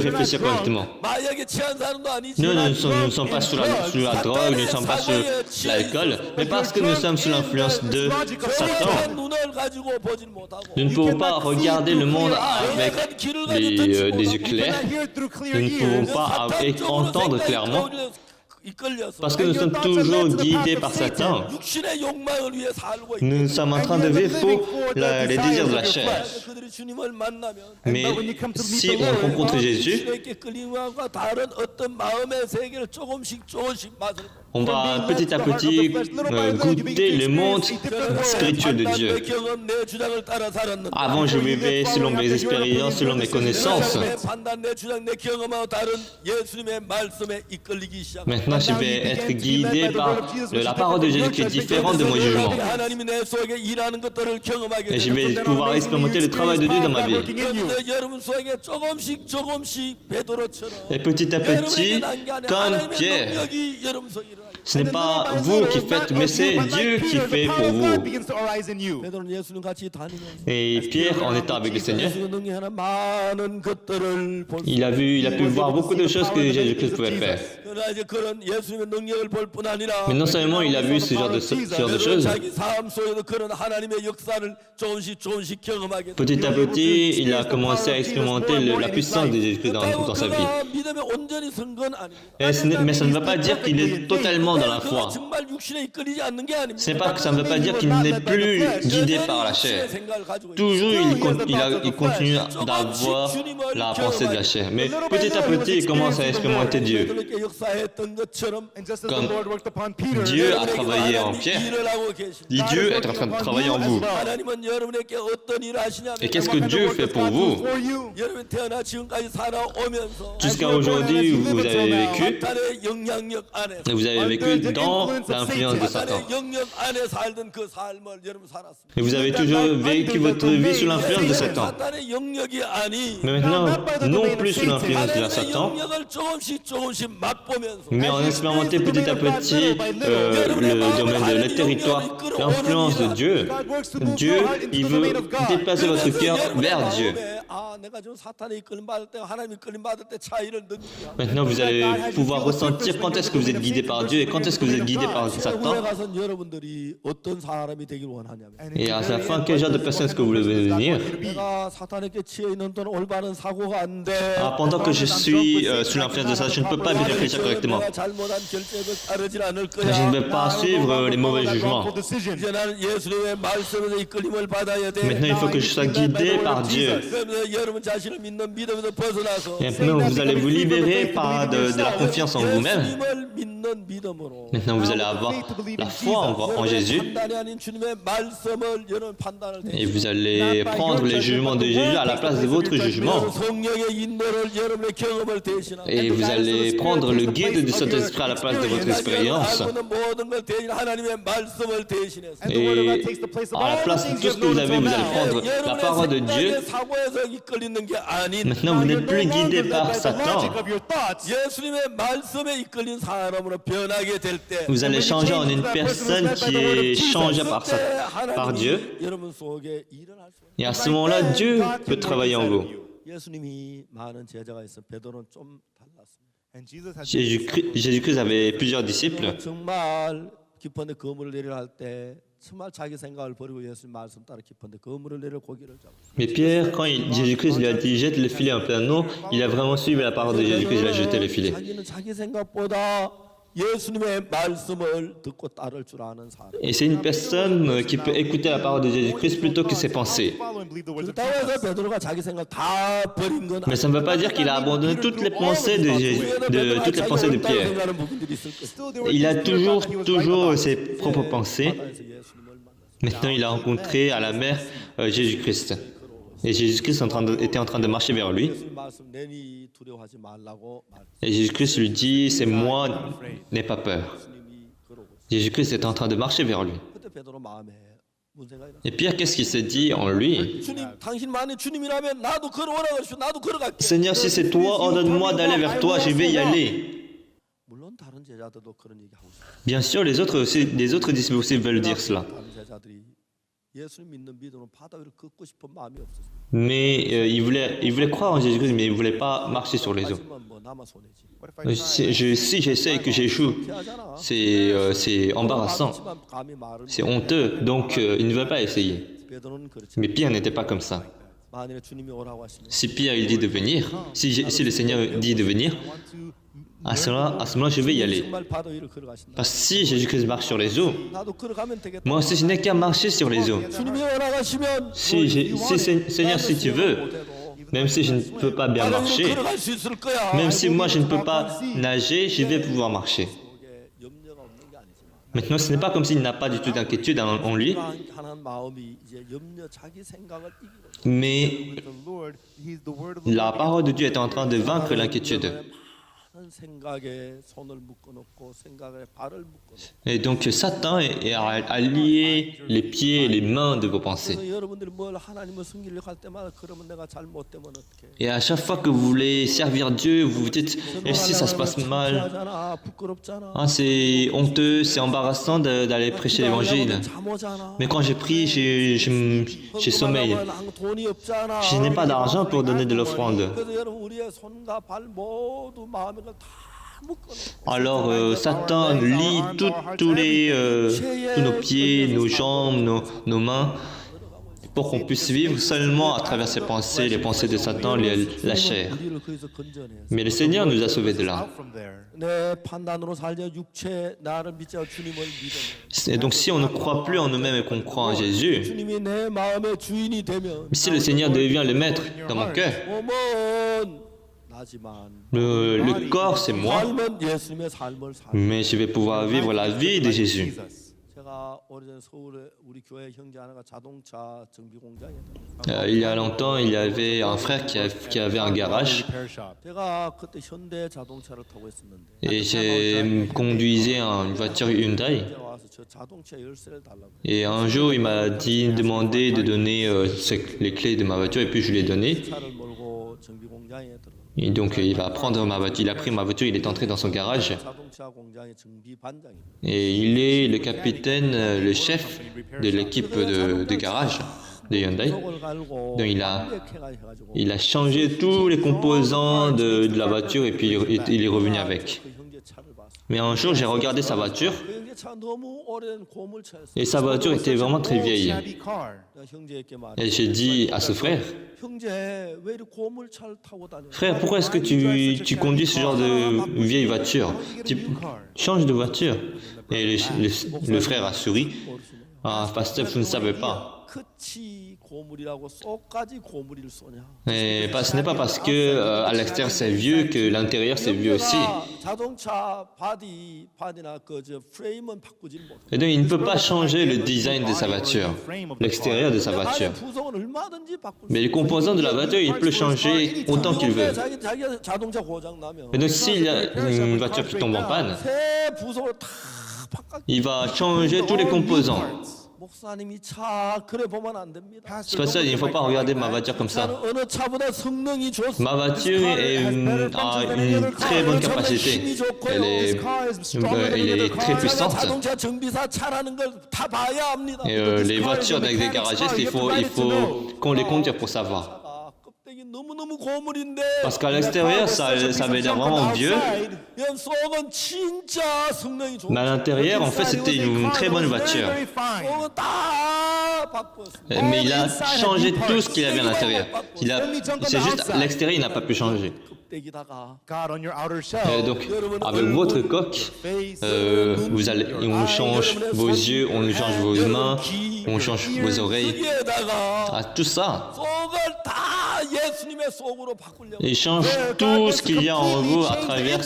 [SPEAKER 2] réfléchir correctement. Nous ne sommes pas sous la drogue, nous ne sommes pas sous l'alcool, mais parce que nous sommes sous l'influence de Satan, nous ne pouvons pas regarder le monde avec des yeux clairs. Nous ne pouvons pas entendre clairement parce que nous sommes toujours guidés par Satan. Nous sommes en train de vivre pour les désirs de la chair. Mais si on rencontre Jésus, on va petit à petit goûter le monde spirituel de Dieu. Avant, je vivais selon mes expériences, selon mes connaissances. Maintenant, moi je vais être guidé par la parole de Jésus qui est différente de mon jugement.
[SPEAKER 1] 하나님이 내 속에 일하는 것들을 경험하게
[SPEAKER 2] Et je
[SPEAKER 1] 되는
[SPEAKER 2] vais pouvoir expérimenter le travail de Dieu dans ma vie.
[SPEAKER 1] 그런데 여러분 속에 조금씩 베드로처럼
[SPEAKER 2] Et petit à petit, comme Pierre,
[SPEAKER 1] 능력이 여러분 속에 일어나게
[SPEAKER 2] ce n'est pas vous qui faites, mais c'est Dieu qui fait pour vous.
[SPEAKER 1] 베드로는 예수님 같이 다니면서
[SPEAKER 2] Et Pierre, en étant avec le Seigneur,
[SPEAKER 1] 예수가 능력하는 많은 것들을 볼 수
[SPEAKER 2] il a pu voir beaucoup de choses que Jésus-Christ pouvait faire.
[SPEAKER 1] 그러나 이제 그런 예수님의 능력을 볼 뿐 아니라
[SPEAKER 2] Mais non seulement il a vu ce genre de choses,
[SPEAKER 1] 자기 삶 속에도 그런 하나님의 역사를 조금씩 경험하게 되고
[SPEAKER 2] petit à petit, il a commencé à expérimenter la puissance de Jésus-Christ dans sa vie.
[SPEAKER 1] 믿음에 온전히 선 건 아닙니다.
[SPEAKER 2] Mais ça ne veut pas dire qu'il est totalement dans la foi.
[SPEAKER 1] 정말 육신에 이끌리지 않는 게 아닙니다.
[SPEAKER 2] Ça ne veut pas dire qu'il n'est plus guidé par la chair. Toujours, il continue d'avoir la pensée de la chair. Mais petit à petit, il commence à expérimenter Dieu. Comme Dieu a travaillé en Pierre, Dieu est en train de travailler en vous. Et qu'est-ce que Dieu fait pour vous? Jusqu'à aujourd'hui, vous avez vécu, et vous avez vécu dans l'influence de Satan. Et vous avez toujours vécu votre vie sous l'influence de Satan. Mais maintenant, non plus sous l'influence de Satan, mais en expérimentant petit à petit le domaine de le territoire, l'influence de Dieu. Dieu, il veut déplacer votre cœur vers Dieu. Maintenant, vous allez pouvoir ressentir quand est-ce que vous êtes guidé par Dieu et quand est-ce que vous êtes guidé par Satan. Et à la fin, quel genre de personne est-ce que vous voulez devenir? Pendant que je suis sous l'influence de Satan, je ne peux pas réfléchir correctement. Je ne vais pas suivre les mauvais jugements. Maintenant, il faut que je sois guidé par Dieu. Et maintenant, vous allez vous libérer de la confiance en vous-même. Maintenant, vous allez avoir la foi en Jésus. Et vous allez prendre les jugements de Jésus à la place de votre jugement. Et vous allez prendre le guide du Saint-Esprit à la place de votre expérience. Et à la place de tout ce que vous avez, vous allez prendre la parole de Dieu. Maintenant, vous n'êtes plus guidé par Satan. Vous allez changer en une personne qui est changée par Dieu. Et à ce moment-là, Dieu peut travailler en vous. Jésus-Christ avait plusieurs disciples.
[SPEAKER 1] 깊은데 그물을 내리려 할 때 정말 자기 생각을 버리고 예수님 말씀 따라 깊은데 그물을 내려 고기를 잡고.
[SPEAKER 2] Mais Pierre, quand Jésus-Christ lui a dit jette le filet en plein eau, il a vraiment suivi la parole de Jésus-Christ, il a jeté le filet.
[SPEAKER 1] 자기는 자기 생각보다 예수님의 말씀을 듣고 따를 줄 아는 사람.
[SPEAKER 2] Et c'est une personne qui peut écouter la parole de Jésus-Christ plutôt que ses pensées.
[SPEAKER 1] 그렇다고 베드로가 자기 생각 다 버린 건
[SPEAKER 2] Mais ça ne veut pas dire qu'il a abandonné toutes les pensées toutes les pensées de Pierre. Il a toujours ses propres pensées. Maintenant, il a rencontré à la mer Jésus-Christ. Et Jésus-Christ était en train de marcher vers lui. Et Jésus-Christ lui dit, c'est moi, n'aie pas peur. Jésus-Christ est en train de marcher vers lui. Et Pierre, qu'est-ce qu'il s'est dit en lui? Seigneur, si c'est toi, ordonne-moi d'aller vers toi, je vais y aller. Bien sûr, les autres disciples aussi veulent dire cela. Mais il voulait croire en Jésus-Christ, mais il ne voulait pas marcher sur les eaux. Si j'essaie que j'échoue, c'est embarrassant, c'est honteux, donc il ne veut pas essayer. Mais Pierre n'était pas comme ça. Si Pierre il dit de venir, si le Seigneur dit de venir, à ce moment-là, je vais y aller. Parce que si Jésus-Christ marche sur les eaux, moi aussi, je n'ai qu'à marcher sur les eaux. Seigneur, si tu veux, même si je ne peux pas bien marcher, même si moi je ne peux pas nager, je vais pouvoir marcher. Maintenant, ce n'est pas comme s'il n'a pas du tout d'inquiétude en lui, mais la parole de Dieu est en train de vaincre l'inquiétude.
[SPEAKER 1] 생각에 손을 묶어놓고 생각에 발을 묶어놓고.
[SPEAKER 2] Et donc Satan a lié les pieds et les mains de vos pensées.
[SPEAKER 1] 그래서 여러분들이 뭘 하나님을 섬기려고 할 때마다 그러면 내가 잘못되면 어떡해?
[SPEAKER 2] Et à chaque fois que vous voulez servir Dieu, vous vous dites, et si ça se passe mal,
[SPEAKER 1] 창피하잖아, 부끄럽잖아.
[SPEAKER 2] ah, c'est honteux, c'est embarrassant d'aller prêcher l'évangile.
[SPEAKER 1] 잠오잖아.
[SPEAKER 2] Mais quand j'ai pris, j'ai sommeil.
[SPEAKER 1] 돈이 없잖아.
[SPEAKER 2] Je n'ai pas d'argent pour donner de l'offrande.
[SPEAKER 1] 그래서 여러분 우리의 손과 발 모두 마음의 걸 다 묶어놓고.
[SPEAKER 2] Alors Satan lie tous nos pieds, nos jambes, nos mains, pour qu'on puisse vivre seulement à travers ses pensées, les pensées de Satan, la chair.
[SPEAKER 1] 우리를 거기서 건져내서
[SPEAKER 2] Mais le Seigneur nous a sauvés de là.
[SPEAKER 3] Out from there.
[SPEAKER 1] 내 판단으로 살자 육체 나를 믿자 주님을 믿으면
[SPEAKER 2] Et donc si on ne croit plus en nous-mêmes et qu'on croit en Jésus,
[SPEAKER 1] 주님이 내 마음의 주인이 되면
[SPEAKER 2] si le Seigneur devient le maître dans mon cœur,
[SPEAKER 1] 몸은 나지만
[SPEAKER 2] le corps c'est moi,
[SPEAKER 1] 삶은 예수님의 삶을 살.
[SPEAKER 2] mais je vais pouvoir vivre la vie de Jésus.
[SPEAKER 3] Jesus.
[SPEAKER 1] 제가 오래전에 서울에 우리 교회 형제 하나가 자동차 정비 공장에
[SPEAKER 2] Il y a longtemps, il y avait un frère qui avait un garage
[SPEAKER 3] Repair shop.
[SPEAKER 1] 제가 그때 현대 자동차를 타고 있었는데
[SPEAKER 2] et j'ai conduisais une voiture Hyundai.
[SPEAKER 1] 제가 와서 저 자동차 열쇠를 달라고
[SPEAKER 2] Et un jour, il m'a demandé de donner les clés de ma voiture et puis je lui ai donné.
[SPEAKER 1] 차를 몰고 정비 공장에 들어가.
[SPEAKER 2] Et donc il va prendre ma voiture, il a pris ma voiture, il est entré dans son garage.
[SPEAKER 1] 자동차 공장의 정비 반장입니다.
[SPEAKER 2] Et il est le capitaine, le chef de l'équipe de garage de Hyundai.
[SPEAKER 1] 속을 갈고
[SPEAKER 2] Donc
[SPEAKER 1] 해가지고
[SPEAKER 2] il a changé tous les composants de la voiture et puis il est revenu avec.
[SPEAKER 1] 그 형제 차를 봤어.
[SPEAKER 2] Mais un jour, j'ai regardé sa voiture
[SPEAKER 1] 그 형제 차 너무 오래된 고물차였어.
[SPEAKER 2] et sa voiture était vraiment très vieille.
[SPEAKER 3] Shabby car.
[SPEAKER 1] 형제에게 말.
[SPEAKER 2] Et j'ai dit à ce frère,
[SPEAKER 1] 형제 왜 이렇게 고물차를 타고 다녀?
[SPEAKER 2] frère, pourquoi est-ce que tu conduis ce genre de vieille voiture? Tu changes de voiture. Et le frère a souri. Ah, pasteur, vous ne savez pas.
[SPEAKER 1] 끝이 고물이라고 쏙까지 고물일 소냐?
[SPEAKER 2] Et ce n'est pas parce que à l'extérieur c'est vieux que l'intérieur c'est vieux aussi.
[SPEAKER 1] 자동차 바디나 그저 프레임은 바꾸지 못.
[SPEAKER 2] Et donc il ne peut pas changer le design de sa voiture, l'extérieur de sa voiture.
[SPEAKER 1] 부속은 얼마든지 바꿀 수.
[SPEAKER 2] Mais les composants de la voiture, il peut changer autant qu'il veut.
[SPEAKER 1] 자기 자동차 고장 나면.
[SPEAKER 2] Et donc s'il y a une voiture qui tombe en panne,
[SPEAKER 1] 새 부속을 다 바꿔.
[SPEAKER 2] il va changer tous les composants.
[SPEAKER 1] 목사님이 차 그래 보면 안 됩니다.
[SPEAKER 2] C'est pas ça, il ne faut pas regarder ma voiture comme ça.
[SPEAKER 1] 차는 어느 차보다 성능이 좋습니다.
[SPEAKER 2] Ma voiture a une très bonne capacité. Elle est très puissante.
[SPEAKER 1] 자동차 정비사 차라는 걸 다 봐야 합니다.
[SPEAKER 2] Et les voitures avec des garagistes, il faut qu'on les conduise pour savoir.
[SPEAKER 1] 아, 껍데기 너무너무 고물인데.
[SPEAKER 2] Parce qu'à l'extérieur, ça avait l'air vraiment vieux.
[SPEAKER 1] 연 속은 진짜 성능이 좋은.
[SPEAKER 2] Mais à l'intérieur, en fait, c'était une très bonne voiture.
[SPEAKER 1] 속은 다 바꿨습니다.
[SPEAKER 2] Mais il a changé tout ce qu'il avait à l'intérieur. C'est juste à l'extérieur, il n'a pas pu changer.
[SPEAKER 1] 껍데기다가
[SPEAKER 3] God on your outer
[SPEAKER 2] Et
[SPEAKER 3] shell.
[SPEAKER 2] donc, avec votre coque, on change vos yeux, on change vos mains, on change vos oreilles.
[SPEAKER 1] 여기에다가
[SPEAKER 2] Ah, tout ça.
[SPEAKER 1] 속을 다 예수님의 속으로 바꾸려고.
[SPEAKER 2] Il change tout ce qu'il y a en vous à travers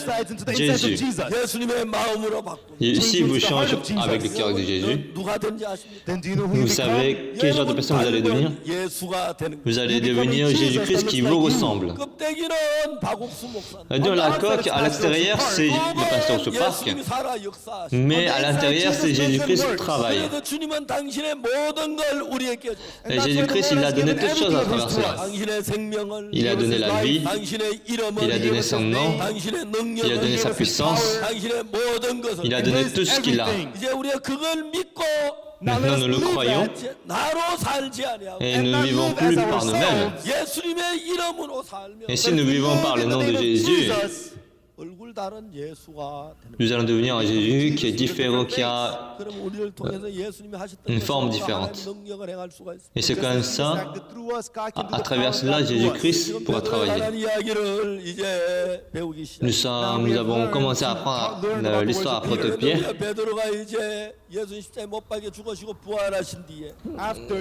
[SPEAKER 2] Jésus.
[SPEAKER 1] 예수님의 마음으로 바꾸는.
[SPEAKER 2] Et si vous changez avec le cœur de Jésus,
[SPEAKER 1] 누가 된지 아십니까?
[SPEAKER 3] Then do you know who you
[SPEAKER 2] vous
[SPEAKER 3] become?
[SPEAKER 2] savez quel genre de personne vous allez devenir?
[SPEAKER 1] 예수가 되는 거예요.
[SPEAKER 2] Vous allez devenir Jésus-Christ qui vous ressemble.
[SPEAKER 1] 껍데기는 박옥수 목사.
[SPEAKER 2] Donc la coque à l'extérieur, c'est le pasteur Soupark,
[SPEAKER 1] 예수님이 살아 역사.
[SPEAKER 2] mais à l'intérieur, c'est Jésus-Christ qui travaille.
[SPEAKER 1] 그래서 주님은 당신의 모든 걸 우리에게 줬어요.
[SPEAKER 2] Et Jésus-Christ, il a donné toutes choses à travers cela.
[SPEAKER 1] 당신의 생명을,
[SPEAKER 2] Il a donné la vie,
[SPEAKER 1] 당신의 이름을,
[SPEAKER 2] il a donné son nom,
[SPEAKER 1] 당신의 능력을,
[SPEAKER 2] il a donné sa puissance,
[SPEAKER 1] 당신의 모든 것을.
[SPEAKER 2] il a donné tout ce qu'il a.
[SPEAKER 1] 이제 우리가 그걸 믿고
[SPEAKER 2] Maintenant, nous le croyons
[SPEAKER 1] 나로 살지 아니하고
[SPEAKER 2] et nous ne vivons plus par nous-mêmes.
[SPEAKER 1] 예수님의 이름으로 살며
[SPEAKER 2] Et si nous vivons par le nom de Jésus,
[SPEAKER 1] 얼굴 다른 예수가 되는
[SPEAKER 2] nous allons devenir un Jésus qui est différent, qui a...
[SPEAKER 1] 그럼 우리를 통해서 예수님이 하셨던
[SPEAKER 2] une
[SPEAKER 1] 것을
[SPEAKER 2] forme
[SPEAKER 1] 우리가
[SPEAKER 2] différente.
[SPEAKER 1] 하나님의 능력을 행할 수가 있습니다.
[SPEAKER 2] Et c'est comme ça,
[SPEAKER 3] Through us, God can do
[SPEAKER 2] à
[SPEAKER 3] the
[SPEAKER 2] travers
[SPEAKER 3] power
[SPEAKER 2] cela,
[SPEAKER 3] of God through us.
[SPEAKER 2] Jésus-Christ pourra travailler.
[SPEAKER 1] 이야기를 이제 배우기 시작.
[SPEAKER 2] Nous avons commencé à apprendre l'histoire à Proto-Pierre.
[SPEAKER 1] 베드로가 이제 예수님 십자가에 못 박혀 죽으시고 부활하신 뒤에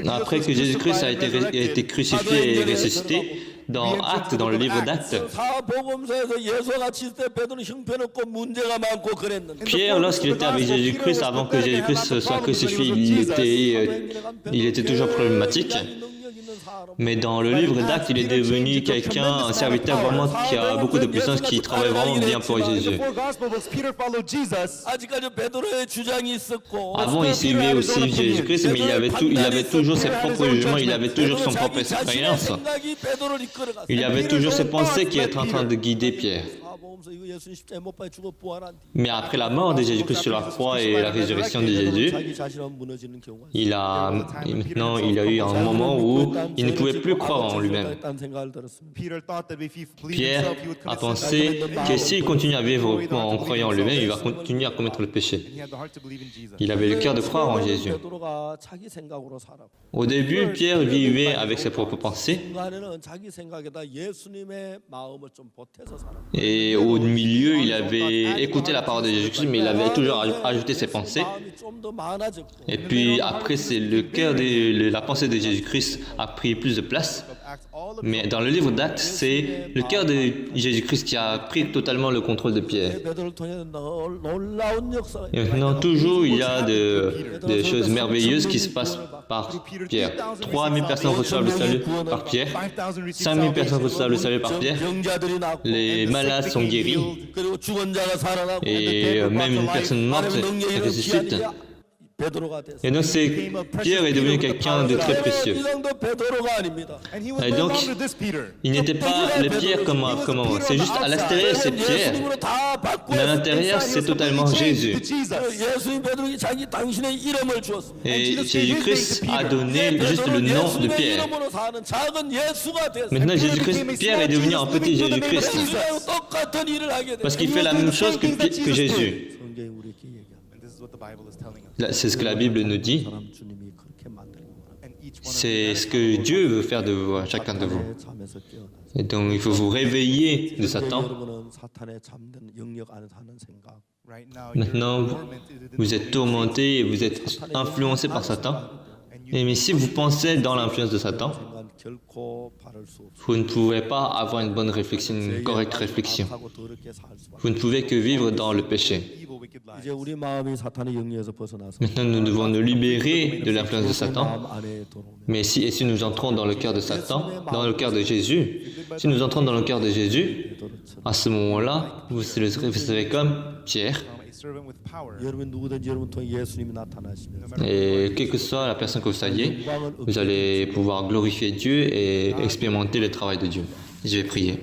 [SPEAKER 2] Après que Jésus-Christ a été crucifié et ressuscité, dans Actes, dans le livre d'Actes,
[SPEAKER 1] 사복음서에서 예수와 같이 있을 때 베드로는 형편없고 문제가 많고 그랬는데
[SPEAKER 2] Pierre, lorsqu'il était avec Jésus-Christ, avant que Jésus-Christ soit crucifié, il était toujours problématique. Mais dans le livre d'Actes, il est devenu quelqu'un, un serviteur vraiment qui a beaucoup de puissance, qui travaille vraiment bien pour Jésus.
[SPEAKER 1] 아직까지 베드로의 주장이 있었고
[SPEAKER 2] Avant, il suivait aussi Jésus-Christ, mais il avait toujours ses propres jugements, il avait toujours son propre expérience.
[SPEAKER 1] 생각이 베드로를 이끌어갔어요.
[SPEAKER 2] Il avait toujours ses pensées qui étaient en train de guider Pierre.
[SPEAKER 1] 사복음서 이거 예수님 십자가에 못 박혀 죽어 부활한 뒤
[SPEAKER 2] Mais après la mort de Jésus-Christ sur la croix et la résurrection de Jésus,
[SPEAKER 1] 자기 자신은 무너지는 경우가
[SPEAKER 2] maintenant, il a eu un moment où il ne pouvait plus croire en lui-même.
[SPEAKER 1] 있다는 생각을 들었습니다.
[SPEAKER 2] Pierre a pensé que s'il continue à vivre en croyant en lui-même, il va continuer à commettre le péché. Il avait le cœur de croire en Jésus.
[SPEAKER 1] 베드로가 자기 생각으로 살았고
[SPEAKER 2] Au début, Pierre vivait avec ses propres pensées.
[SPEAKER 1] 중간에는 자기 생각에다 예수님의 마음을 좀 보태서 살았고
[SPEAKER 2] Et au milieu, il avait écouté la parole de Jésus-Christ, mais il avait toujours ajouté ses pensées.
[SPEAKER 1] 마음이 좀 더 많아졌고
[SPEAKER 2] Et puis après, c'est le cœur de la pensée de Jésus-Christ a pris plus de place. Mais dans le livre d'Actes, c'est le cœur de Jésus-Christ qui a pris totalement le contrôle de Pierre.
[SPEAKER 1] 베드로를 통해 놀라운 역사가
[SPEAKER 2] Et maintenant, toujours, il y a des choses merveilleuses qui se passent par Pierre. 3000 personnes reçoivent le salut par Pierre. 5000 personnes reçoivent le salut par Pierre.
[SPEAKER 1] 병자들이 낫고
[SPEAKER 2] Les malades sont guéris.
[SPEAKER 1] 그리고 죽은 자가 살아나고
[SPEAKER 2] Et même une personne morte ressuscite.
[SPEAKER 1] 베드로가 됐어요.
[SPEAKER 2] Et donc, Pierre est devenu quelqu'un de très précieux.
[SPEAKER 1] 이상도 베드로가 아닙니다.
[SPEAKER 2] Et donc, il n'était pas le Pierre comme avant. C'est juste à l'extérieur, c'est Pierre.
[SPEAKER 1] 예수님으로 다 받고
[SPEAKER 2] Mais à l'intérieur, c'est totalement Jésus.
[SPEAKER 1] 예수님 베드로에게 자기 당신의 이름을 주었습니다.
[SPEAKER 2] Et Jésus-Christ a donné juste le nom de Pierre.
[SPEAKER 1] 이름으로 사는 작은 예수가 됐어요.
[SPEAKER 2] Maintenant, Jésus-Christ, Pierre est devenu un petit Jésus-Christ.
[SPEAKER 1] 예수님하고 똑같은 일을 하게 돼요.
[SPEAKER 2] Parce qu'il fait la même chose que Jésus.
[SPEAKER 1] 성경이 우리에게 얘기합니다.
[SPEAKER 2] Là, c'est ce que la Bible nous dit.
[SPEAKER 1] 사람 주님이 그렇게 만드는 거라.
[SPEAKER 2] C'est ce que Dieu veut faire de vous, chacun de vous.
[SPEAKER 1] 잠에서 깨어나.
[SPEAKER 2] Et donc, il faut vous réveiller de Satan.
[SPEAKER 1] 여러분은 사탄의 잠든 영역 안에 사는 생각.
[SPEAKER 2] Maintenant, vous êtes tourmenté et vous êtes influencé par Satan. Mais si vous pensez dans l'influence de Satan,
[SPEAKER 1] 생각 결코 바를 수 없어.
[SPEAKER 2] vous ne pouvez pas avoir une bonne réflexion, une correcte réflexion.
[SPEAKER 1] 하고 더럽게 살 수밖에.
[SPEAKER 2] Vous ne pouvez que vivre dans le péché.
[SPEAKER 1] 이제 우리 마음이 사탄의 영역에서 벗어나서
[SPEAKER 2] Maintenant, nous devons nous libérer de l'influence de Satan.
[SPEAKER 1] 마음 안에 들어오면
[SPEAKER 2] Mais si nous entrons dans le cœur de Satan, dans le cœur de Jésus, si nous entrons dans le cœur de Jésus, à ce moment-là, vous serez comme Pierre.
[SPEAKER 1] 여러분 누구든지 여러분 통해 예수님이 나타나시면서
[SPEAKER 2] Et quelle que soit la personne que vous soyez, vous allez pouvoir glorifier Dieu et expérimenter le travail de Dieu. Je vais prier.